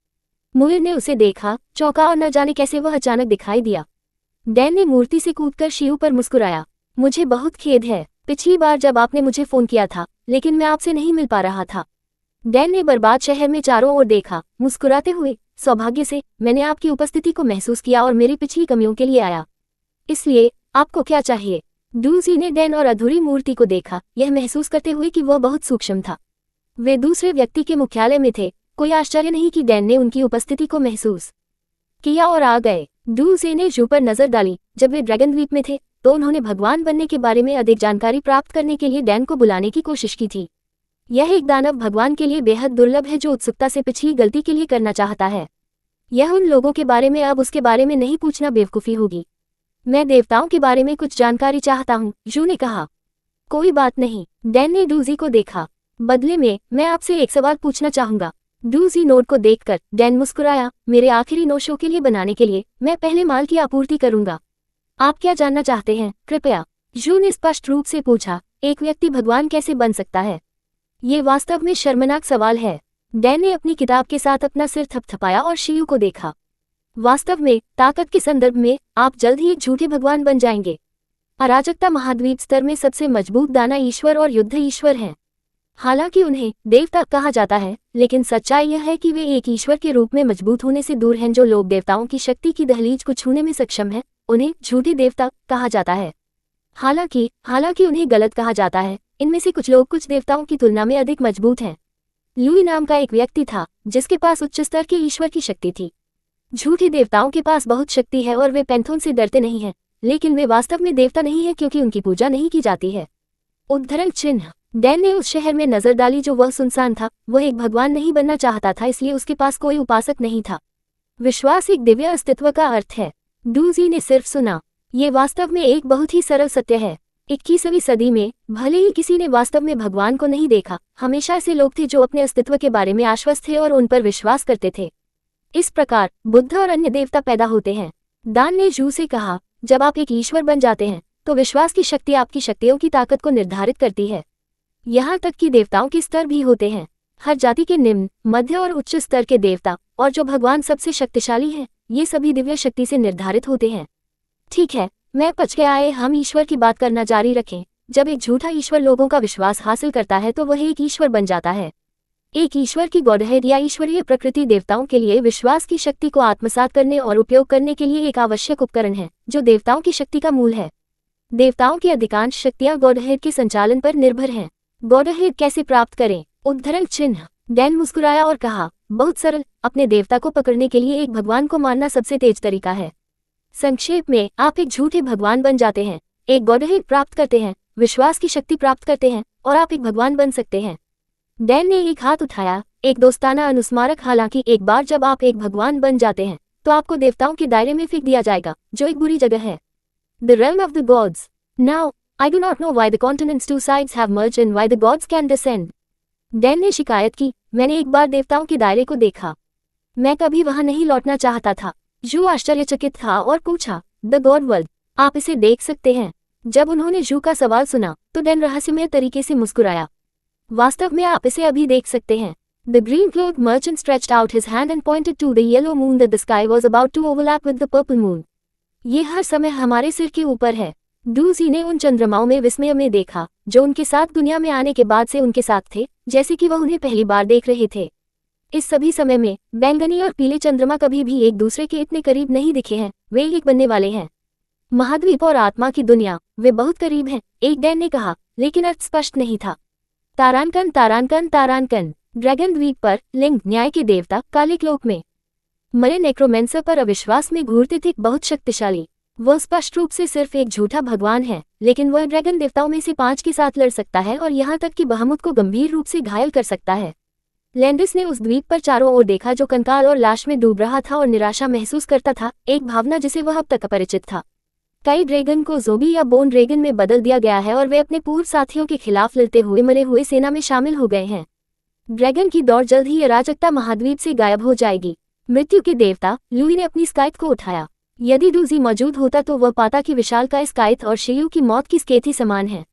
मुइर ने उसे देखा, चौंका और न जाने कैसे वह अचानक दिखाई दिया। डैन ने मूर्ति से कूदकर शियू पर मुस्कुराया। मुझे बहुत खेद है, पिछली बार जब आपने मुझे फोन किया था लेकिन मैं आपसे नहीं मिल पा रहा था। डैन ने बर्बाद शहर में चारों ओर देखा, मुस्कुराते हुए। सौभाग्य से मैंने आपकी उपस्थिति को महसूस किया और मेरी पिछली कमियों के लिए आया। इसलिए आपको क्या चाहिए। डूजी ने डैन और अधूरी मूर्ति को देखा, यह महसूस करते हुए कि वह बहुत सूक्ष्म था। वे दूसरे व्यक्ति के मुख्यालय में थे। कोई आश्चर्य नहीं कि डैन ने उनकी उपस्थिति को महसूस किया और आ गए। डूजी ने जू पर नजर डाली। जब वे ड्रैगन द्वीप में थे तो उन्होंने भगवान बनने के बारे में अधिक जानकारी प्राप्त करने के लिए डैन को बुलाने की कोशिश की थी। यह एक दानव भगवान के लिए बेहद दुर्लभ है जो उत्सुकता से पिछली गलती के लिए करना चाहता है। यह उन लोगों के बारे में अब उसके बारे में नहीं पूछना बेवकूफ़ी होगी। मैं देवताओं के बारे में कुछ जानकारी चाहता हूँ, जू ने कहा। कोई बात नहीं, डैन ने डूजी को देखा। बदले में मैं आपसे एक सवाल पूछना चाहूंगा। डूजी नोट को देखकर डैन मुस्कुराया। मेरे आखिरी नोशों के लिए बनाने के लिए मैं पहले माल की आपूर्ति करूंगा। आप क्या जानना चाहते हैं, कृपया। जू ने स्पष्ट रूप से पूछा, एक व्यक्ति भगवान कैसे बन सकता है। ये वास्तव में शर्मनाक सवाल है। डैन ने अपनी किताब के साथ अपना सिर थपथपाया और शियू को देखा। वास्तव में ताकत के संदर्भ में आप जल्द ही एक झूठे भगवान बन जाएंगे। अराजकता महाद्वीप स्तर में सबसे मजबूत दाना ईश्वर और युद्ध ईश्वर हैं। हालांकि उन्हें देवता कहा जाता है, लेकिन सच्चाई यह है कि वे एक ईश्वर के रूप में मजबूत होने से दूर हैं। जो लोग देवताओं की शक्ति की दहलीज को छूने में सक्षम हैं, उन्हें झूठे देवता कहा जाता है। हालांकि उन्हें गलत कहा जाता है। इनमें से कुछ लोग कुछ देवताओं की तुलना में अधिक मजबूत हैं। लुई नाम का एक व्यक्ति था जिसके पास उच्च स्तर के ईश्वर की शक्ति थी। झूठे देवताओं के पास बहुत शक्ति है और वे पैंथोन से डरते नहीं हैं, लेकिन वे वास्तव में देवता नहीं है क्योंकि उनकी पूजा नहीं की जाती है। उद्धरण चिन्ह। डैन ने उस शहर में नजर डाली जो वह सुनसान था। वह एक भगवान नहीं बनना चाहता था, इसलिए उसके पास कोई उपासक नहीं था। विश्वास एक दिव्य अस्तित्व का अर्थ है। डूजी ने सिर्फ सुना। ये वास्तव में एक बहुत ही सरल सत्य है। 21वीं सदी में भले ही किसी ने वास्तव में भगवान को नहीं देखा, हमेशा ऐसे लोग थे जो अपने अस्तित्व के बारे में आश्वस्त थे और उन पर विश्वास करते थे। इस प्रकार बुद्ध और अन्य देवता पैदा होते हैं। दान ने जू से कहा, जब आप एक ईश्वर बन जाते हैं तो विश्वास की शक्ति आपकी शक्तियों की ताकत को निर्धारित करती है। यहाँ तक कि देवताओं के स्तर भी होते हैं। हर जाति के निम्न, मध्य और उच्च स्तर के देवता और जो भगवान सबसे शक्तिशाली हैं, ये सभी दिव्य शक्ति से निर्धारित होते हैं। ठीक है, मैं पच गया है। हम ईश्वर की बात करना जारी रखें। जब एक झूठा ईश्वर लोगों का विश्वास हासिल करता है तो वह एक ईश्वर बन जाता है। एक ईश्वर की गॉडहेड या ईश्वरीय प्रकृति देवताओं के लिए विश्वास की शक्ति को आत्मसात करने और उपयोग करने के लिए एक आवश्यक उपकरण है, जो देवताओं की शक्ति का मूल है। देवताओं की अधिकांश शक्तियां गॉडहेड के संचालन पर निर्भर हैं। गॉडहेड कैसे प्राप्त करें। उद्धरण चिन्ह। डैन मुस्कुराया और कहा, बहुत सरल। अपने देवता को पकड़ने के लिए एक भगवान को मानना सबसे तेज तरीका है। संक्षेप में, आप एक झूठे भगवान बन जाते हैं, एक गॉडहेड प्राप्त करते हैं, विश्वास की शक्ति प्राप्त करते हैं और आप एक भगवान बन सकते हैं। डैन ने एक हाथ उठाया, एक दोस्ताना अनुस्मारक। हालांकि एक बार जब आप एक भगवान बन जाते हैं तो आपको देवताओं के दायरे में फेंक दिया जाएगा, जो एक बुरी जगह है। The realm of the gods. Now I do not know why the continents two sides have merged and why the gods can descend. Dan ने शिकायत की, मैंने एक बार देवताओं के दायरे को देखा, मैं कभी वहां नहीं लौटना चाहता था। जू आश्चर्यचकित था और पूछा, द गॉड वर्ल्ड, आप इसे देख सकते हैं? जब उन्होंने जू का सवाल सुना तो डैन रहस्यमय तरीके से मुस्कुराया, वास्तव में आप इसे अभी देख सकते हैं। The green clothed merchant stretched out his hand and pointed to the yellow moon that the sky was about to overlap with the purple moon. ये हर समय हमारे सिर के ऊपर है। डूजी ने उन चंद्रमाओं में विस्मय में देखा जो उनके साथ दुनिया में आने के बाद से उनके साथ थे, जैसे कि वह उन्हें पहली बार देख रहे थे। इस सभी समय में बैंगनी और पीले चंद्रमा कभी भी एक दूसरे के इतने करीब नहीं दिखे हैं, वे एक बनने वाले हैं। महाद्वीप और आत्मा की दुनिया, वे बहुत करीब हैं, एक डैन ने कहा, लेकिन अर्थ स्पष्ट नहीं था। तारानकन तारानकन तारानकन। ड्रैगन द्वीप पर लिंग, न्याय के देवता, काले क्लोक में मरे नेक्रोमेंसर पर अविश्वास में घूरते थे, बहुत शक्तिशाली। वह स्पष्ट रूप से सिर्फ एक झूठा भगवान है, लेकिन वह ड्रैगन देवताओं में से 5 के साथ लड़ सकता है और यहाँ तक कि बहामुत को गंभीर रूप से घायल कर सकता है। लैंडिस ने उस द्वीप पर चारों ओर देखा जो कंकाल और लाश में डूब रहा था और निराशा महसूस करता था, एक भावना जिसे वह अब तक अपरिचित था। कई ड्रैगन को ज़ोंबी या बोन ड्रैगन में बदल दिया गया है और वे अपने पूर्व साथियों के खिलाफ लड़ते हुए मरे हुए सेना में शामिल हो गए हैं। ड्रैगन की दौड़ जल्द ही अराजकता महाद्वीप से गायब हो जाएगी। मृत्यु के देवता लुई ने अपनी स्काइथ को उठाया। यदि डूजी मौजूद होता तो वह पाता कि विशालकाय स्काइथ और शेयू की मौत की स्केथी समान है।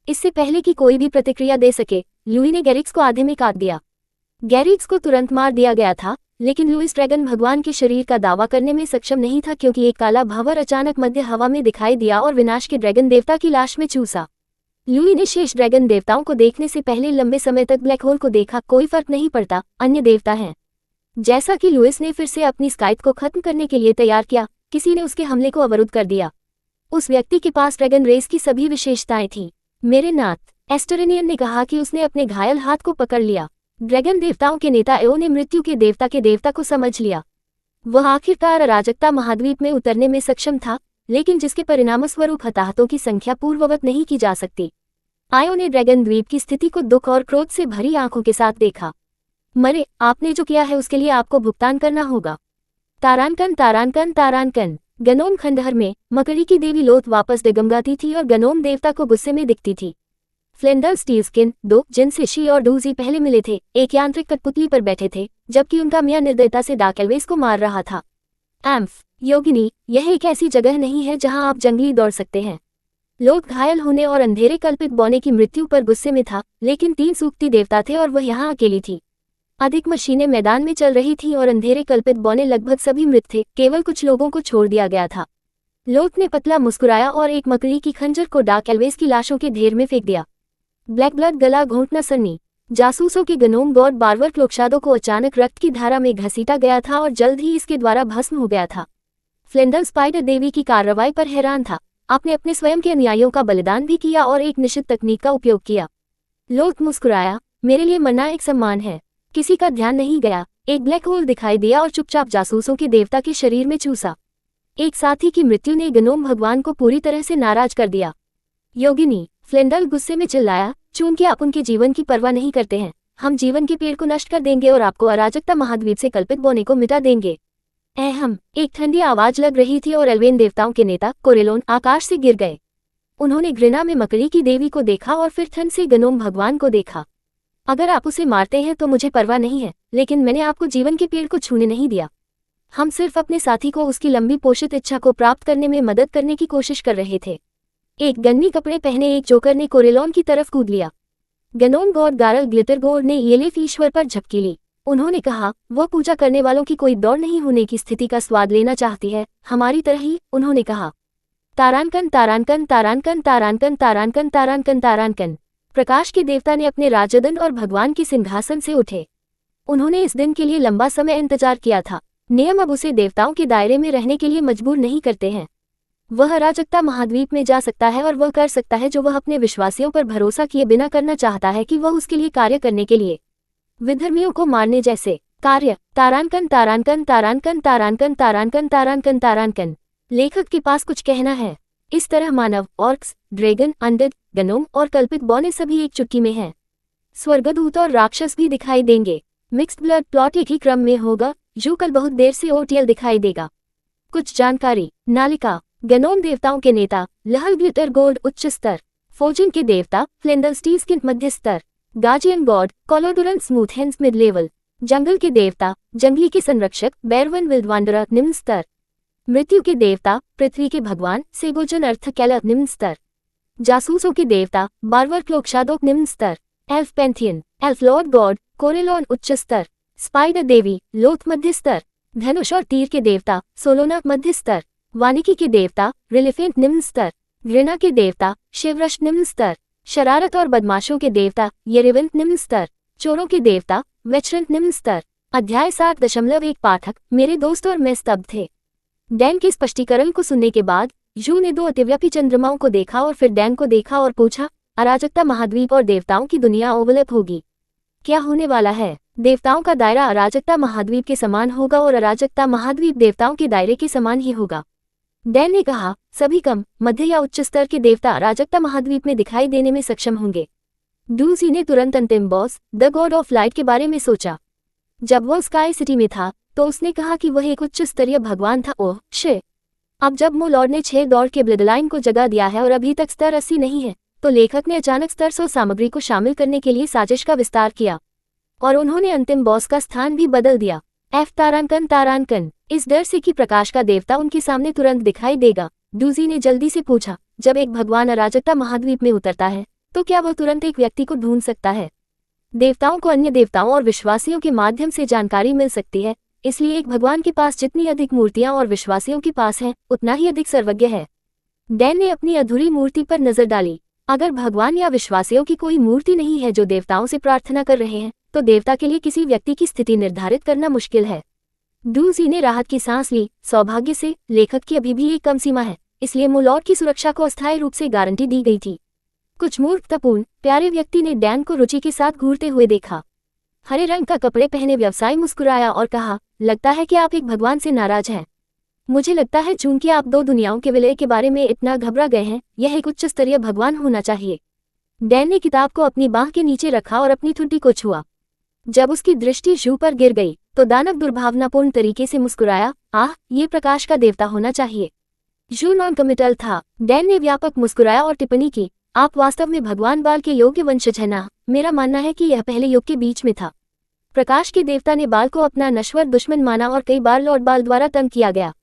इससे पहले कि कोई भी प्रतिक्रिया दे सके, लुई ने गैरिक्स को आधे में काट दिया। गैरिक्स को तुरंत मार दिया गया था, लेकिन लुइस ड्रैगन भगवान के शरीर का दावा करने में सक्षम नहीं था क्योंकि एक काला भंवर अचानक मध्य हवा में दिखाई दिया और विनाश के ड्रैगन देवता की लाश में चूसा। लुई ने शेष ड्रैगन देवताओं को देखने से पहले लंबे समय तक ब्लैक होल को देखा, कोई फर्क नहीं पड़ता, अन्य देवता हैं। जैसा कि लुइस ने फिर से अपनी स्काइथ को खत्म करने के लिए तैयार किया, किसी ने उसके हमले को अवरुद्ध कर दिया। उस व्यक्ति के पास ड्रैगन रेस की सभी विशेषताएं थीं। मेरे नाथ, एस्टोरेनियन ने कहा कि उसने अपने घायल हाथ को पकड़ लिया। ड्रैगन देवताओं के नेता एओ ने मृत्यु के देवता को समझ लिया। वह आखिरकार अराजकता महाद्वीप में उतरने में सक्षम था, लेकिन जिसके परिणामस्वरूप हताहतों की संख्या पूर्ववत नहीं की जा सकती। आयो ने ड्रैगन द्वीप की स्थिति को दुख और क्रोध से भरी आंखों के साथ देखा। मरे, आपने जो किया है उसके लिए आपको भुगतान करना होगा। तारानकन तारानकन तारानकन। गनोम खंडहर में मकड़ी की देवी लोथ वापस डगमगाती थी और गनोम देवता को गुस्से में दिखती थी। फ्लेंडर स्टीलस्किन, दो जिनसे शी और डूजी पहले मिले थे, एक यांत्रिक कठपुतली पर बैठे थे, जबकि उनका मियां निर्दयता से डार्क एल्वेस को मार रहा था। एम्फ, योगिनी, यह एक ऐसी जगह नहीं है जहां आप जंगली दौड़ सकते हैं। लोग घायल होने और अंधेरे कल्पित बौने की मृत्यु पर गुस्से में था, लेकिन 3 सूक्ति देवता थे और वह यहाँ अकेली थी। अधिक मशीनें मैदान में चल रही थीं और अंधेरे कल्पित बौने लगभग सभी मृत थे, केवल कुछ लोगों को छोड़ दिया गया था। लोथ ने पतला मुस्कुराया और एक मकड़ी की खंजर को डार्क एल्वेस की लाशों के ढेर में फेंक दिया। ब्लैक ब्लड गला घोंटना सन्नी। जासूसों के गनोम गॉड बारवर क्लोकशादो को अचानक रक्त की धारा में घसीटा गया था और जल्द ही इसके द्वारा भस्म हो गया था। फ्लेंडर स्पाइडर देवी की कार्रवाई पर हैरान था। आपने अपने स्वयं के अनुयायियों का बलिदान भी किया और एक निश्चित तकनीक का उपयोग किया। लोथ मुस्कुराया, मेरे लिए मरना एक सम्मान है। किसी का ध्यान नहीं गया, एक ब्लैक होल दिखाई दिया और चुपचाप जासूसों के देवता के शरीर में चूसा। एक साथी की मृत्यु ने गनोम भगवान को पूरी तरह से नाराज कर दिया। योगिनी, फ्लेंडर गुस्से में चिल्लाया, चूंकि आप उनके जीवन की परवाह नहीं करते हैं, हम जीवन के पेड़ को नष्ट कर देंगे और आपको अराजकता महाद्वीप से कल्पित बौने को मिटा देंगे। अहम, एक ठंडी आवाज लग रही थी और एल्वेन देवताओं के नेता कोरेलोन आकाश से गिर गए। उन्होंने घृणा में मकड़ी की देवी को देखा और फिर ठंड से गनोम भगवान को देखा। अगर आप उसे मारते हैं तो मुझे परवाह नहीं है, लेकिन मैंने आपको जीवन के पेड़ को छूने नहीं दिया। हम सिर्फ अपने साथी को उसकी लंबी पोषित इच्छा को प्राप्त करने में मदद करने की कोशिश कर रहे थे। एक गन्नी कपड़े पहने एक जोकर ने कोरेलोन की तरफ कूद लिया। गनोम गॉड गारल ग्लिटरगोर्ड ने येलेफ ईश्वर पर झपकी ली। उन्होंने कहा, वह पूजा करने वालों की कोई दौड़ नहीं होने की स्थिति का स्वाद लेना चाहती है, हमारी तरह ही। उन्होंने कहा, तारानकन तारानकन तारानकन तारानकन तारानकन तारानकन तारानकन। प्रकाश के देवता ने अपने राजदंड और भगवान के सिंहासन से उठे। उन्होंने इस दिन के लिए लंबा समय इंतजार किया था। नियम अब उसे देवताओं के दायरे में रहने के लिए मजबूर नहीं करते हैं। वह अराजकता महाद्वीप में जा सकता है और वह कर सकता है जो वह अपने विश्वासियों पर भरोसा किए बिना करना चाहता है कि वह उसके लिए कार्य करने के लिए विधर्मियों को मारने जैसे कार्य। तारानकन तारानकन तारानकन तारानकन तारानकन तारानकन तारानकन। लेखक के पास कुछ कहना है। इस तरह मानव, ऑर्क्स, ड्रैगन, अनडेड, गनोम और कल्पित बौने सभी एक चुटकी में हैं। स्वर्गदूत और राक्षस भी दिखाई देंगे। मिक्स्ड ब्लड प्लॉट एक ही क्रम में होगा। जो कल बहुत देर से ओटीएल दिखाई देगा। कुछ जानकारी। नालिका, गनोम देवताओं के नेता, लहल ग्लिटर गोल्ड उच्च स्तर। फोर्जिंग के देवता, फ्लेंडल स्टीस्किन मध्य स्तर। Guardian god, Callarduran Smoothhands mid level. जंगल के देवता, जंगली के संरक्षक, बेरवन विल्ड वांडरर निम्न स्तर। मृत्यु के देवता, पृथ्वी के भगवान, सेगोजन अर्थ कैलर निम्न स्तर। जासूसों के देवता, बारवर क्लोकशादोक निम्न स्तर। Elf pantheon, elf lord god, Corellon उच्च स्तर। स्पाइडर देवी, लोथ मध्य स्तर। धनुष और तीर के देवता, सोलोना मध्य स्तर। वानिकी के देवता, रिलिफेंट निम्न स्तर। घृणा के देवता, शिवरश निम्न स्तर। शरारत और बदमाशों के देवता, येरेवंत निम्न स्तर। चोरों के देवता, वेचरंट निम्न स्तर। अध्याय 7.1 पाठक, मेरे दोस्त और मैं स्तब्ध थे। डैन के स्पष्टीकरण को सुनने के बाद जू ने 2 अतिव्यापी चंद्रमाओं को देखा और फिर डैन को देखा और पूछा, अराजकता महाद्वीप और देवताओं की दुनिया ओवरलैप होगी। क्या होने वाला है? देवताओं का दायरा अराजकता महाद्वीप के समान होगा और अराजकता महाद्वीप देवताओं के दायरे के समान ही होगा। डैन ने कहा, सभी कम, मध्य या उच्च स्तर के देवता अराजकता महाद्वीप में दिखाई देने में सक्षम होंगे। डूजी ने तुरंत अंतिम boss, the God of light के बारे में सोचा। जब वह स्काई सिटी में था तो उसने कहा कि वह एक उच्च स्तरीय भगवान था। ओह शे! अब जब मो लॉर्ड ने 6 दौड़ के ब्लडलाइन को जगह दिया है और अभी तक स्तर 80 नहीं है, तो लेखक ने अचानक स्तर 100 सामग्री को शामिल करने के लिए साजिश का विस्तार किया और उन्होंने अंतिम बॉस का स्थान भी बदल दिया। एफ तारांकन, इस डर से कि प्रकाश का देवता उनके सामने तुरंत दिखाई देगा, डूजी ने जल्दी से पूछा, जब एक भगवान अराजकता महाद्वीप में उतरता है तो क्या वह तुरंत एक व्यक्ति को ढूंढ सकता है? देवताओं को अन्य देवताओं और विश्वासियों के माध्यम से जानकारी मिल सकती है, इसलिए एक भगवान के पास जितनी अधिक मूर्तियां और विश्वासियों के पास हैं, उतना ही अधिक सर्वज्ञ है। डैन ने अपनी अधूरी मूर्ति पर नजर डाली। अगर भगवान या विश्वासियों की कोई मूर्ति नहीं है जो देवताओं से प्रार्थना कर रहे हैं, तो देवता के लिए किसी व्यक्ति की स्थिति निर्धारित करना मुश्किल है। डूजी ने राहत की सांस ली। सौभाग्य से लेखक की अभी भी एक कम सीमा है, इसलिए मुलॉर्ड की सुरक्षा को अस्थायी रूप से गारंटी दी गई थी। कुछ मूर्खतापूर्ण प्यारे व्यक्ति ने डैन को रुचि के साथ घूरते हुए देखा। हरे रंग का कपड़े पहने व्यवसायी मुस्कुराया और कहा, लगता है कि आप एक भगवान से नाराज हैं। मुझे लगता है चूंकि आप 2 दुनियाओं के विलय के बारे में इतना घबरा गए हैं, यह एक उच्च स्तरीय भगवान होना चाहिए। डैन ने किताब को अपनी बांह के नीचे रखा और अपनी ठुड्डी को छुआ। जब उसकी दृष्टि जू पर गिर गई तो दानव दुर्भावनापूर्ण तरीके से मुस्कुराया, आह, ये प्रकाश का देवता होना चाहिए। जू नॉन कमिटल था। डैन ने व्यापक मुस्कुराया और टिप्पणी की, आप वास्तव में भगवान बाल के योग्य वंशज हैं ना? मेरा मानना है कि यह पहले युग के बीच में था। प्रकाश के देवता ने बाल को अपना नश्वर दुश्मन माना और कई बार लॉर्ड बाल द्वारा तंग किया गया।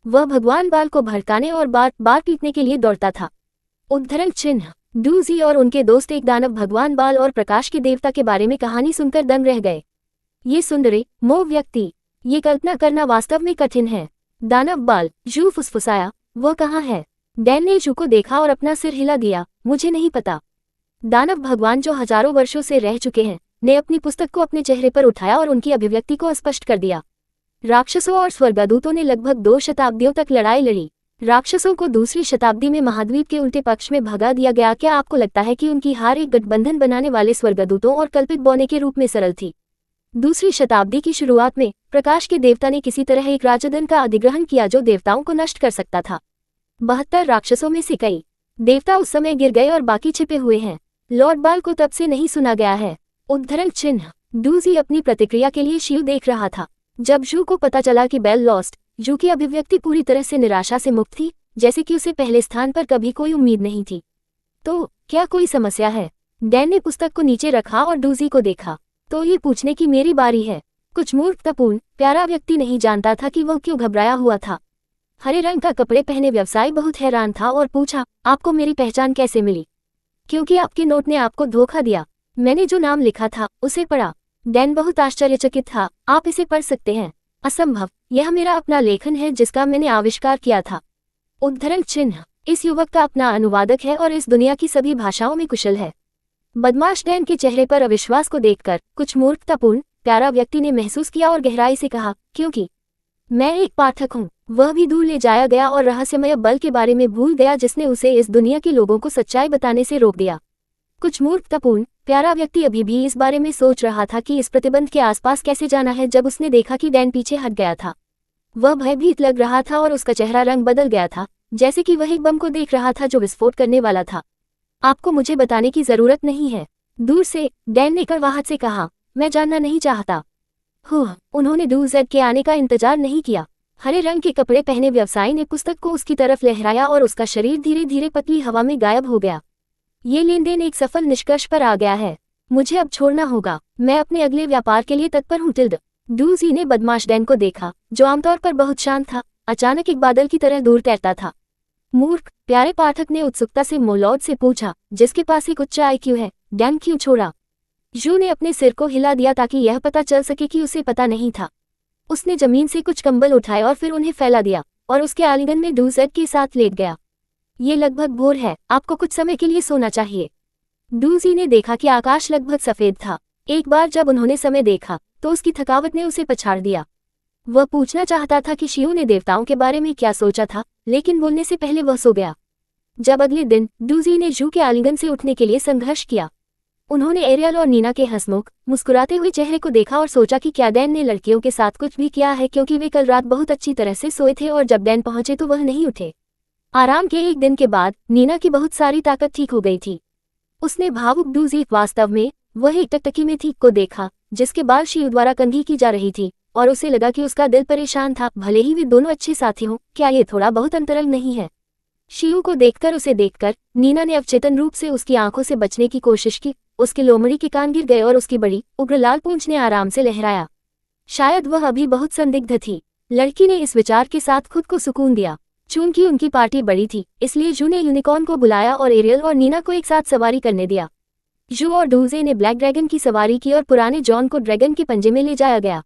वह भगवान बाल को भड़काने और बार बार पीटने के लिए दौड़ता था। उद्धरण चिन्ह। डूजी और उनके दोस्त एक दानव भगवान बाल और प्रकाश के देवता के बारे में कहानी सुनकर दंग रह गए। ये सुंदरे मोह व्यक्ति, ये कल्पना करना वास्तव में कठिन है। दानव बाल, जू फुसफुसाया, वह कहाँ है? डैन ने जू को देखा और अपना सिर हिला दिया, मुझे नहीं पता। दानव भगवान जो हजारों वर्षों से रह चुके हैं ने अपनी पुस्तक को अपने चेहरे पर उठाया और उनकी अभिव्यक्ति को स्पष्ट कर दिया। राक्षसों और स्वर्गदूतों ने लगभग 2 शताब्दियों तक लड़ाई लड़ी। राक्षसों को दूसरी शताब्दी में महाद्वीप के उल्टे पक्ष में भगा दिया गया। क्या आपको लगता है कि उनकी हार एक गठबंधन बनाने वाले स्वर्गदूतों और कल्पित बौने के रूप में सरल थी? दूसरी शताब्दी की शुरुआत में प्रकाश के देवता ने किसी तरह एक राजदन का अधिग्रहण किया जो देवताओं को नष्ट कर सकता था। 72 राक्षसों में से कई देवता उस समय गिर गए और बाकी छिपे हुए हैं। लॉर्ड बाल को तब से नहीं सुना गया है। उद्धरण चिन्ह। डूजी अपनी प्रतिक्रिया के लिए शीव देख रहा था। जब जू को पता चला कि बेल लॉस्ट, जू की अभिव्यक्ति पूरी तरह से निराशा से मुक्त थी, जैसे कि उसे पहले स्थान पर कभी कोई उम्मीद नहीं थी। तो क्या कोई समस्या है? डैन ने पुस्तक को नीचे रखा और डूजी को देखा। तो ये पूछने की मेरी बारी है। कुछ मूर्खतापूर्ण प्यारा व्यक्ति नहीं जानता था कि वह क्यों घबराया हुआ था। हरे रंग का कपड़े पहने व्यवसायी बहुत हैरान था और पूछा, आपको मेरी पहचान कैसे मिली? क्योंकि आपके नोट ने आपको धोखा दिया। मैंने जो नाम लिखा था उसे पढ़ा। डैन बहुत आश्चर्यचकित था। आप इसे पढ़ सकते हैं? असंभव, यह मेरा अपना लेखन है जिसका मैंने आविष्कार किया था। उद्धरण चिन्ह। इस युवक का अपना अनुवादक है और इस दुनिया की सभी भाषाओं में कुशल है। बदमाश डैन के चेहरे पर अविश्वास को देखकर कुछ मूर्खतापूर्ण प्यारा व्यक्ति ने महसूस किया और गहराई से कहा, क्योंकि मैं एक पाठक हूँ। वह भी दूर ले जाया गया और रहस्यमय बल के बारे में भूल गया जिसने उसे इस दुनिया के लोगों को सच्चाई बताने से रोक दिया। कुछ मूर्खतापूर्ण प्यारा व्यक्ति अभी भी इस बारे में सोच रहा था कि इस प्रतिबंध के आसपास कैसे जाना है जब उसने देखा कि डैन पीछे हट गया था। वह भयभीत लग रहा था और उसका चेहरा रंग बदल गया था, जैसे कि वह एक बम को देख रहा था जो विस्फोट करने वाला था। आपको मुझे बताने की जरूरत नहीं है, दूर से डैन ने कड़वाहट से कहा। मैं जानना नहीं चाहता। उन्होंने डूजेड के आने का इंतजार नहीं किया। हरे रंग के कपड़े पहने व्यवसायी ने पुस्तक को उसकी तरफ लहराया और उसका शरीर धीरे धीरे पतली हवा में गायब हो गया। ये लेन देन एक सफल निष्कर्ष पर आ गया है। मुझे अब छोड़ना होगा। मैं अपने अगले व्यापार के लिए तत्पर हूँ। टिल्ड डूजी ने बदमाश डैन को देखा, जो आमतौर पर बहुत शांत था, अचानक एक बादल की तरह दूर तैरता था। मूर्ख, प्यारे पाठक ने उत्सुकता से मोलॉड से पूछा, जिसके पास एक उच्च IQ है, डैन क्यों छोड़ा? जू ने अपने सिर को हिला दिया ताकि यह पता चल सके कि उसे पता नहीं था। उसने जमीन से कुछ कंबल उठाए और फिर उन्हें फैला दिया और उसके आलिंगन में डूजेड के साथ लेट गया। ये लगभग भोर है, आपको कुछ समय के लिए सोना चाहिए। डूजी ने देखा कि आकाश लगभग सफेद था। एक बार जब उन्होंने समय देखा तो उसकी थकावट ने उसे पछाड़ दिया। वह पूछना चाहता था कि शियू ने देवताओं के बारे में क्या सोचा था, लेकिन बोलने से पहले वह सो गया। जब अगले दिन डूजी ने जू के आलिंगन से उठने के लिए संघर्ष किया, उन्होंने एरियल और नीना के हंसमुख मुस्कुराते हुए चेहरे को देखा और सोचा कि क्या डैन ने लड़कियों के साथ कुछ भी किया है, क्योंकि वे कल रात बहुत अच्छी तरह से सोए थे और जब डैन पहुंचे तो वह नहीं उठे। आराम के एक दिन के बाद नीना की बहुत सारी ताकत ठीक हो गई थी। उसने भावुक डूजी, वास्तव में वह एक टकटकी में थी, को देखा जिसके बाद शिव द्वारा कंघी की जा रही थी और उसे लगा कि उसका दिल परेशान था। भले ही वे दोनों अच्छे साथी हों, क्या ये थोड़ा बहुत अंतरंग नहीं है? शिव को देखकर, उसे देखकर नीना ने अवचेतन रूप से उसकी आंखों से बचने की कोशिश की। उसके लोमड़ी के कान गिर गए और उसकी बड़ी उग्र लाल पूंछ ने आराम से लहराया। शायद वह अभी बहुत संदिग्ध थी। लड़की ने इस विचार के साथ खुद को सुकून दिया। चूंकि उनकी पार्टी बड़ी थी, इसलिए जू ने यूनिकॉर्न को बुलाया और एरियल और नीना को एक साथ सवारी करने दिया। जू और डूजे ने ब्लैक ड्रैगन की सवारी की और पुराने जॉन को ड्रैगन के पंजे में ले जाया गया।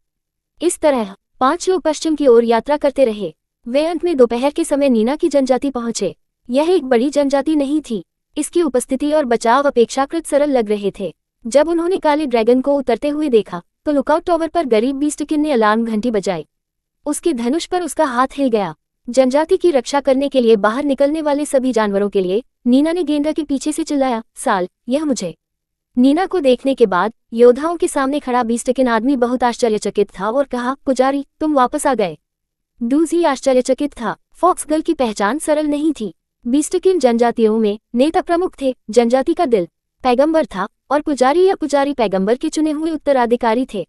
इस तरह 5 लोग पश्चिम की ओर यात्रा करते रहे। वे अंत में दोपहर के समय नीना की जनजाति पहुंचे। यह एक बड़ी जनजाति नहीं थी। इसकी उपस्थिति और बचाव अपेक्षाकृत सरल लग रहे थे। जब उन्होंने काले ड्रैगन को उतरते हुए देखा तो लुकआउट टावर पर गरीब बीस्टकिन ने अलार्म घंटी बजाई। उसके धनुष पर उसका हाथ हिल गया। जनजाति की रक्षा करने के लिए बाहर निकलने वाले सभी जानवरों के लिए नीना ने गेंडा के पीछे से चिल्लाया, साल, यह मुझे। नीना को देखने के बाद योद्धाओं के सामने खड़ा बीस्टकिन आदमी बहुत आश्चर्यचकित था और कहा, पुजारी, तुम वापस आ गए। डूजी आश्चर्यचकित था। फॉक्स गर्ल की पहचान सरल नहीं थी। बीस्टकिन जनजातियों में नेता प्रमुख थे। जनजाति का दिल पैगंबर था और पुजारी या पुजारी पैगंबर के चुने हुए उत्तराधिकारी थे।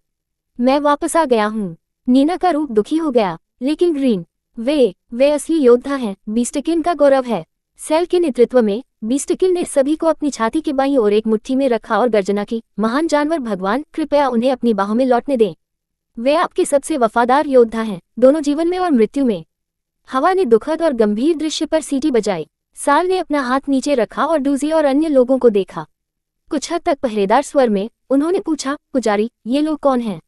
मैं वापस आ गया हूँ। नीना का रूप दुखी हो गया। लेकिन ग्रीन, वे असली योद्धा हैं। बीस्टकिन का गौरव है। सेल के नेतृत्व में बीस्टकिन ने सभी को अपनी छाती के बाईं ओर एक मुट्ठी में रखा और गर्जना की, महान जानवर भगवान, कृपया उन्हें अपनी बाहों में लौटने दें। वे आपके सबसे वफादार योद्धा हैं, दोनों जीवन में और मृत्यु में। हवा ने दुखद और गंभीर दृश्य पर सीटी बजाई। साल ने अपना हाथ नीचे रखा और डूजी और अन्य लोगों को देखा। कुछ हद तक पहरेदार स्वर में उन्होंने पूछा, पुजारी, ये लोग कौन हैं?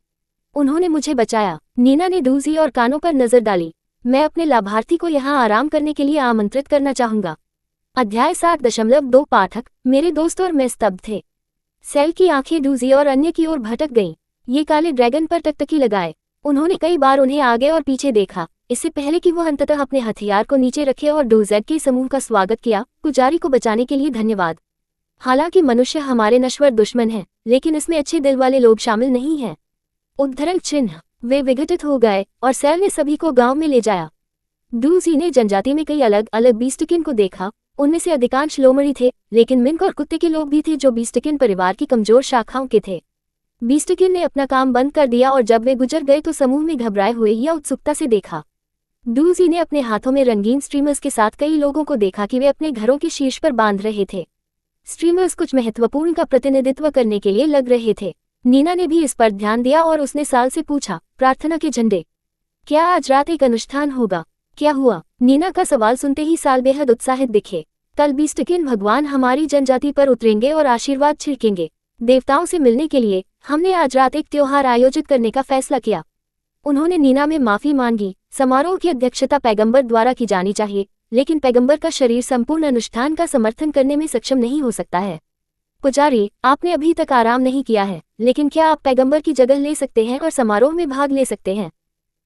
उन्होंने मुझे बचाया। नीना ने डूजी और कानों पर नजर डाली। मैं अपने लाभार्थी को यहाँ आराम करने के लिए आमंत्रित करना चाहूंगा। अध्याय 7.2 पाठक, मेरे दोस्त और मैं स्तब्ध थे। सेल की आंखें डूजी और अन्य की ओर भटक गईं। ये काले ड्रैगन पर टकटकी लगाए। उन्होंने कई बार उन्हें आगे और पीछे देखा, इससे पहले कि वह अंततः अपने हथियार को नीचे रखे और डूजेड के समूह का स्वागत किया। पुजारी को बचाने के लिए धन्यवाद। हालांकि मनुष्य हमारे नश्वर दुश्मन हैं, लेकिन इसमें अच्छे दिल वाले लोग शामिल नहीं हैं। उद्धरण चिन्ह। वे विघटित हो गए और सेल ने सभी को गांव में ले जाया। डूजी ने जनजाति में कई अलग अलग बीस्टकिन को देखा। उनमें से अधिकांश लोमड़ी थे, लेकिन मिंक और कुत्ते के लोग भी थे जो बीस्टकिन परिवार की कमजोर शाखाओं के थे। बीस्टकिन ने अपना काम बंद कर दिया और जब वे गुजर गए तो समूह में घबराए हुए या उत्सुकता से देखा। डूजी ने अपने हाथों में रंगीन स्ट्रीमर्स के साथ कई लोगों को देखा कि वे अपने घरों के शीर्ष पर बांध रहे थे। स्ट्रीमर्स कुछ महत्वपूर्ण का प्रतिनिधित्व करने के लिए लग रहे थे। नीना ने भी इस पर ध्यान दिया और उसने साल से पूछा, प्रार्थना के झंडे, क्या आज रात एक अनुष्ठान होगा? क्या हुआ? नीना का सवाल सुनते ही साल बेहद उत्साहित दिखे। कल बीस्टकिन भगवान हमारी जनजाति पर उतरेंगे और आशीर्वाद छिड़केंगे। देवताओं से मिलने के लिए हमने आज रात एक त्योहार आयोजित करने का फैसला किया। उन्होंने नीना में माफी मांगी। समारोह की अध्यक्षता पैगंबर द्वारा की जानी चाहिए, लेकिन पैगंबर का शरीर संपूर्ण अनुष्ठान का समर्थन करने में सक्षम नहीं हो सकता है। पुजारी, आपने अभी तक आराम नहीं किया है, लेकिन क्या आप पैगंबर की जगह ले सकते हैं और समारोह में भाग ले सकते हैं?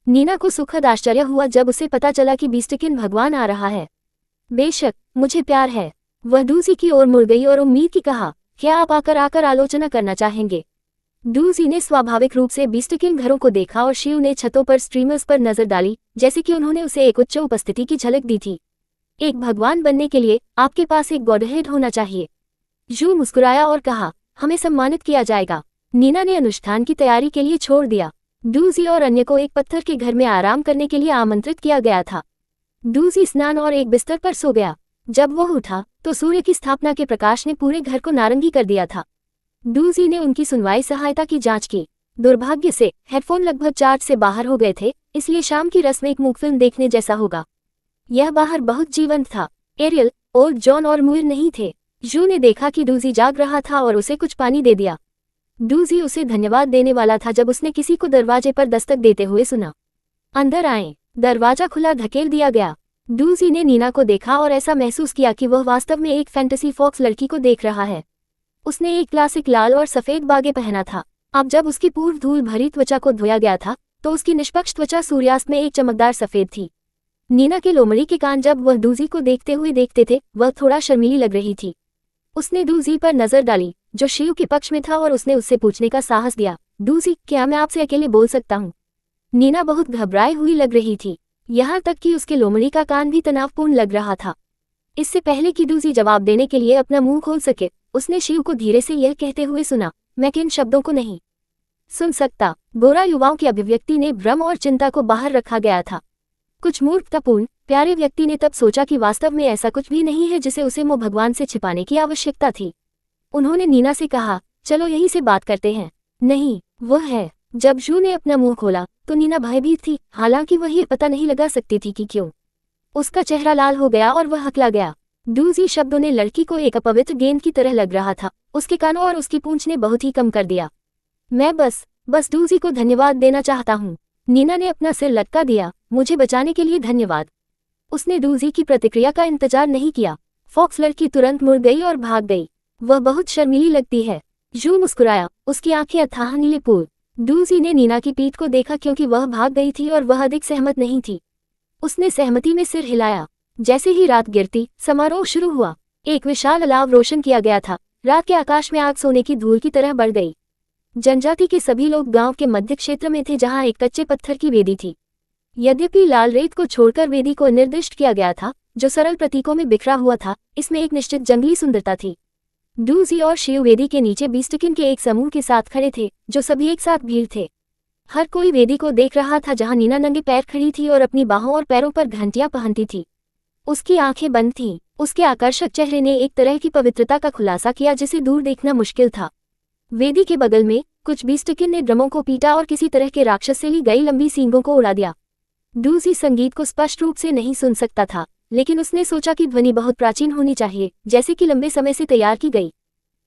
नीना को सुखद आश्चर्य हुआ जब उसे पता चला कि बीस्टकिन भगवान आ रहा है। बेशक, मुझे प्यार है। वह डूजी की ओर मुड़ गई और उम्मीद की कहा, क्या आप आकर आलोचना करना चाहेंगे? डूजी ने स्वाभाविक रूप से बीस्टकिन घरों को देखा और शिव ने छतों पर स्ट्रीमर्स पर नजर डाली, जैसे कि उन्होंने उसे एक उच्च उपस्थिति की झलक दी थी। एक भगवान बनने के लिए आपके पास एक गॉडहेड होना चाहिए। जू मुस्कुराया और कहा, हमें सम्मानित किया जाएगा। नीना ने अनुष्ठान की तैयारी के लिए छोड़ दिया। डूजी और अन्य को एक पत्थर के घर में आराम करने के लिए आमंत्रित किया गया था। डूजी स्नान और एक बिस्तर पर सो गया। जब वह उठा तो सूर्य की स्थापना के प्रकाश ने पूरे घर को नारंगी कर दिया था। डूजी ने उनकी सुनवाई सहायता की जांच की। दुर्भाग्य से हेडफोन लगभग चार्ज से बाहर हो गए थे, इसलिए शाम की रस्म एक मूक फिल्म देखने जैसा होगा। यह बाहर बहुत जीवंत था। एरियल, ओल्ड जॉन और मुइर नहीं थे। जू ने देखा कि डूजी जाग रहा था और उसे कुछ पानी दे दिया। डूजी उसे धन्यवाद देने वाला था जब उसने किसी को दरवाजे पर दस्तक देते हुए सुना। अंदर आएं। दरवाजा खुला धकेल दिया गया। डूजी ने नीना को देखा और ऐसा महसूस किया कि वह वास्तव में एक फैंटेसी फॉक्स लड़की को देख रहा है। उसने एक क्लासिक लाल और सफेद बागे पहना था। अब जब उसकी पूर्व धूल भरी त्वचा को धोया गया था तो उसकी निष्पक्ष त्वचा सूर्यास्त में एक चमकदार सफेद थी। नीना के लोमड़ी के कान जब वह डूजी को देखते हुए देखते थे, वह थोड़ा शर्मीली लग रही थी। उसने डूजी पर नजर डाली जो शिव के पक्ष में था और उसने उससे पूछने का साहस दिया, डूजी, क्या मैं आपसे अकेले बोल सकता हूँ? नीना बहुत घबराई हुई लग रही थी, यहाँ तक कि उसके लोमड़ी का कान भी तनावपूर्ण लग रहा था। इससे पहले कि डूजी जवाब देने के लिए अपना मुंह खोल सके, उसने शिव को धीरे से यह कहते हुए सुना, मैं किन शब्दों को नहीं सुन सकता। गोरा युवाओं की अभिव्यक्ति ने भ्रम और चिंता को बाहर रखा गया था। कुछ मूर्खतापूर्ण प्यारे व्यक्ति ने तब सोचा कि वास्तव में ऐसा कुछ भी नहीं है जिसे उसे मुँह भगवान से छिपाने की आवश्यकता थी। उन्होंने नीना से कहा, चलो यहीं से बात करते हैं। नहीं, वह है। जब जू ने अपना मुंह खोला तो नीना भयभीत थी, हालांकि वह ये पता नहीं लगा सकती थी कि क्यों। उसका चेहरा लाल हो गया और वह हकला गया। डूजी शब्दों ने लड़की को एक अपवित्र गेंद की तरह लग रहा था। उसके कानों और उसकी पूंछ ने बहुत ही कम कर दिया। मैं बस डूजी को धन्यवाद देना चाहता हूँ। नीना ने अपना सिर लटका दिया, मुझे बचाने के लिए धन्यवाद। उसने डूजी की प्रतिक्रिया का इंतजार नहीं किया। फॉक्स लड़की तुरंत मुड़ गई और भाग गई। वह बहुत शर्मीली लगती है। जू मुस्कुराया, उसकी आंखें अथाह नीले पूल। डूजी ने नीना की पीठ को देखा क्योंकि वह भाग गई थी और वह अधिक सहमत नहीं थी। उसने सहमति में सिर हिलाया। जैसे ही रात गिरती, समारोह शुरू हुआ। एक विशाल अलाव रोशन किया गया था। रात के आकाश में आग सोने की धूल की तरह बढ़ गई। जनजाति के सभी लोग गांव के मध्य क्षेत्र में थे जहां एक कच्चे पत्थर की वेदी थी। यद्यपि लाल रेत को छोड़कर वेदी को निर्दिष्ट किया गया था, जो सरल प्रतीकों में बिखरा हुआ था, इसमें एक निश्चित जंगली सुंदरता थी। डूजी और शिव वेदी के नीचे बीस्टकिन के एक समूह के साथ खड़े थे, जो सभी एक साथ भीड़ थे। हर कोई वेदी को देख रहा था जहां नीना नंगे पैर खड़ी थी और अपनी बाहों और पैरों पर घंटियां पहनती थी। उसकी आंखें बंद थीं। उसके आकर्षक चेहरे ने एक तरह की पवित्रता का खुलासा किया जिसे दूर देखना मुश्किल था। वेदी के बगल में कुछ बीस्टकिन ने ड्रमों को पीटा और किसी तरह के राक्षस से ली गई लंबी सींगों को उड़ा दिया। डूजी संगीत को स्पष्ट रूप से नहीं सुन सकता था, लेकिन उसने सोचा कि ध्वनि बहुत प्राचीन होनी चाहिए, जैसे कि लंबे समय से तैयार की गई।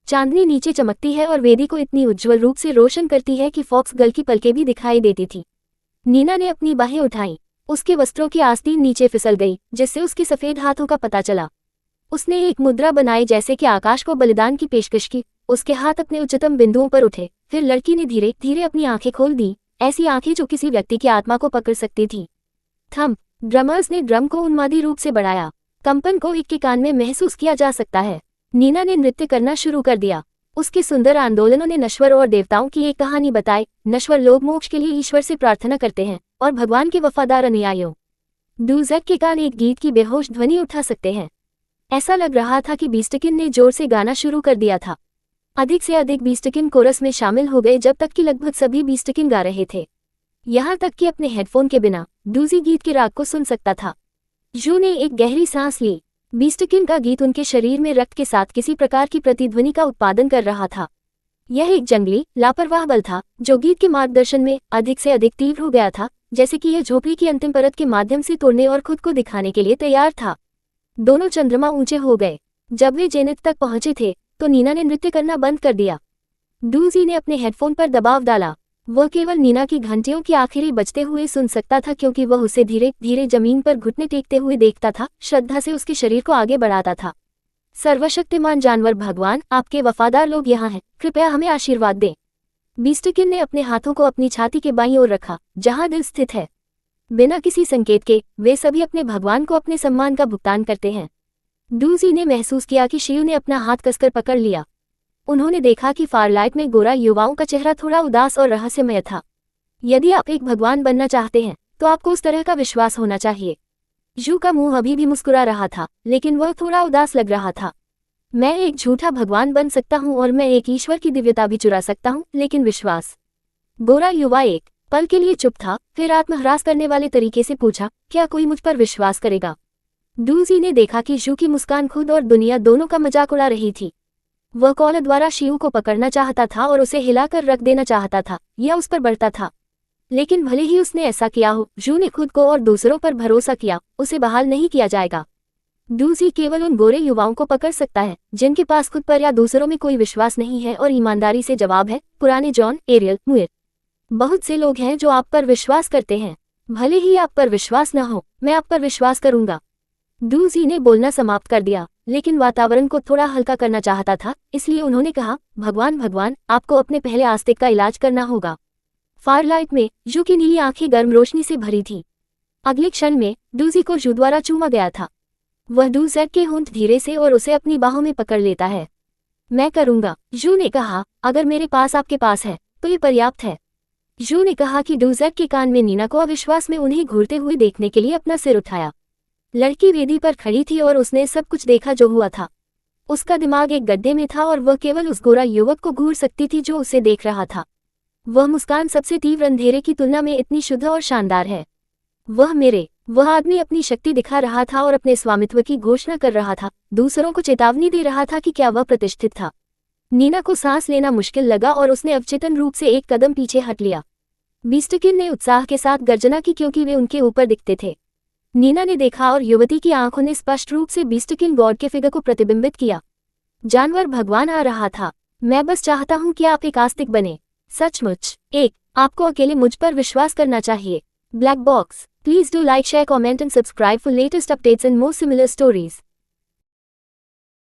चांदनी नीचे चमकती है और वेदी को इतनी उज्ज्वल रूप से रोशन करती है कि फॉक्स गर्ल की पलकें भी दिखाई देती थी। नीना ने अपनी बाहें उठाईं। उसके वस्त्रों की आस्तीन नीचे फिसल गई, जिससे उसके सफेद हाथों का पता चला। उसने एक मुद्रा बनाई जैसे कि आकाश को बलिदान की पेशकश की। उसके हाथ अपने उच्चतम बिंदुओं पर उठे। फिर लड़की ने धीरे धीरे अपनी आंखें खोल दी, ऐसी आंखें जो किसी व्यक्ति की आत्मा को पकड़ सकती थी। थम। ड्रमर्स ने ड्रम को उन्मादी रूप से बढ़ाया। कंपन को एक के कान में महसूस किया जा सकता है। नीना ने नृत्य करना शुरू कर दिया। उसके सुंदर आंदोलनों ने नश्वर और देवताओं की एक कहानी बताई। नश्वर लोग मोक्ष के लिए ईश्वर से प्रार्थना करते हैं और भगवान के वफादार अनुयायियों डूजैक के कान एक गीत की बेहोश ध्वनि उठा सकते हैं। ऐसा लग रहा था कि बीस्टकिन ने जोर से गाना शुरू कर दिया था। अधिक से अधिक बीस्टकिन कोरस में शामिल हो गए जब तक कि लगभग सभी बीस्टकिन गा रहे थे। यहाँ तक कि अपने हेडफोन के बिना डूजी गीत के राग को सुन सकता था। जू ने एक गहरी सांस ली। बीस्टकिन का गीत उनके शरीर में रक्त के साथ किसी प्रकार की प्रतिध्वनि का उत्पादन कर रहा था। यह एक जंगली, लापरवाह बल था जो गीत के मार्गदर्शन में अधिक से अधिक तीव्र हो गया था, जैसे कि यह झोपड़ी की अंतिम परत के माध्यम से तोड़ने और खुद को दिखाने के लिए तैयार था। दोनों चंद्रमा ऊंचे हो गए। जब वे जेनिथ तक पहुंचे थे तो नीना ने नृत्य करना बंद कर दिया। डूजी ने अपने हेडफोन पर दबाव डाला। वह केवल नीना की घंटियों की आखिरी बजते हुए सुन सकता था क्योंकि वह उसे धीरे धीरे जमीन पर घुटने टेकते हुए देखता था, श्रद्धा से उसके शरीर को आगे बढ़ाता था। सर्वशक्तिमान जानवर भगवान, आपके वफादार लोग यहाँ हैं, कृपया हमें आशीर्वाद दें। बीस्टकिन ने अपने हाथों को अपनी छाती के बाईं ओर रखा, जहां दिल स्थित है। बिना किसी संकेत के वे सभी अपने भगवान को अपने सम्मान का भुगतान करते हैं। डूजी ने महसूस किया कि शिव ने अपना हाथ कसकर पकड़ लिया। उन्होंने देखा कि फारलाइट में गोरा युवाओं का चेहरा थोड़ा उदास और रहस्यमय था। यदि आप एक भगवान बनना चाहते हैं तो आपको उस तरह का विश्वास होना चाहिए। जू का मुंह अभी भी मुस्कुरा रहा था, लेकिन वह थोड़ा उदास लग रहा था। मैं एक झूठा भगवान बन सकता हूँ और मैं एक ईश्वर की दिव्यता भी चुरा सकता हूँ, लेकिन विश्वास। गोरा युवा एक पल के लिए चुप था, फिर आत्महरास करने वाले तरीके से पूछा, क्या कोई मुझ पर विश्वास करेगा? डूजी ने देखा कि जू की मुस्कान खुद और दुनिया दोनों का मजाक उड़ा रही थी। वह कॉलर द्वारा शियू को पकड़ना चाहता था और उसे हिलाकर रख देना चाहता था या उस पर बढ़ता था। लेकिन भले ही उसने ऐसा किया हो, जू ने खुद को और दूसरों पर भरोसा किया, उसे बहाल नहीं किया जाएगा। डूजी केवल उन गोरे युवाओं को पकड़ सकता है जिनके पास खुद पर या दूसरों में कोई विश्वास नहीं है, और ईमानदारी से जवाब है, पुराने जॉन, एरियल, मुइर। बहुत से लोग हैं जो आप पर विश्वास करते हैं। भले ही आप पर विश्वास न हो, मैं आप पर विश्वास करूंगा। डूजी ने बोलना समाप्त कर दिया, लेकिन वातावरण को थोड़ा हल्का करना चाहता था, इसलिए उन्होंने कहा, भगवान, आपको अपने पहले आस्तिक का इलाज करना होगा। फारलाइट में जू की नीली आंखें गर्म रोशनी से भरी थीं। अगले क्षण में डूजी को जू द्वारा चूमा गया था। वह डूजैट के होंठ धीरे से और उसे अपनी बाहों में पकड़ लेता है। मैं करूंगा, जू ने कहा, अगर मेरे पास आपके पास है तो ये पर्याप्त है। जू ने कहा कि डूजैट के कान में नीना को अविश्वास में उन्हें घूरते हुए देखने के लिए अपना सिर उठाया। लड़की वेदी पर खड़ी थी और उसने सब कुछ देखा जो हुआ था। उसका दिमाग एक गड्ढे में था और वह केवल उस गोरा युवक को घूर सकती थी जो उसे देख रहा था। वह मुस्कान सबसे तीव्र अंधेरे की तुलना में इतनी शुद्ध और शानदार है। वह आदमी अपनी शक्ति दिखा रहा था और अपने स्वामित्व की घोषणा कर रहा था, दूसरों को चेतावनी दे रहा था कि क्या वह प्रतिष्ठित था। नीना को सांस लेना मुश्किल लगा और उसने अवचेतन रूप से एक कदम पीछे हट लिया। बीस्टकिन ने उत्साह के साथ गर्जना की क्योंकि वे उनके ऊपर दिखते थे। नीना ने देखा और युवती की आंखों ने स्पष्ट रूप से बीस्टकिन गॉड के फिगर को प्रतिबिंबित किया। जानवर भगवान आ रहा था। मैं बस चाहता हूं कि आप एक आस्तिक बने। सचमुच। आपको अकेले मुझ पर विश्वास करना चाहिए। Black box. Please do like, share, comment and subscribe for latest updates and more similar stories.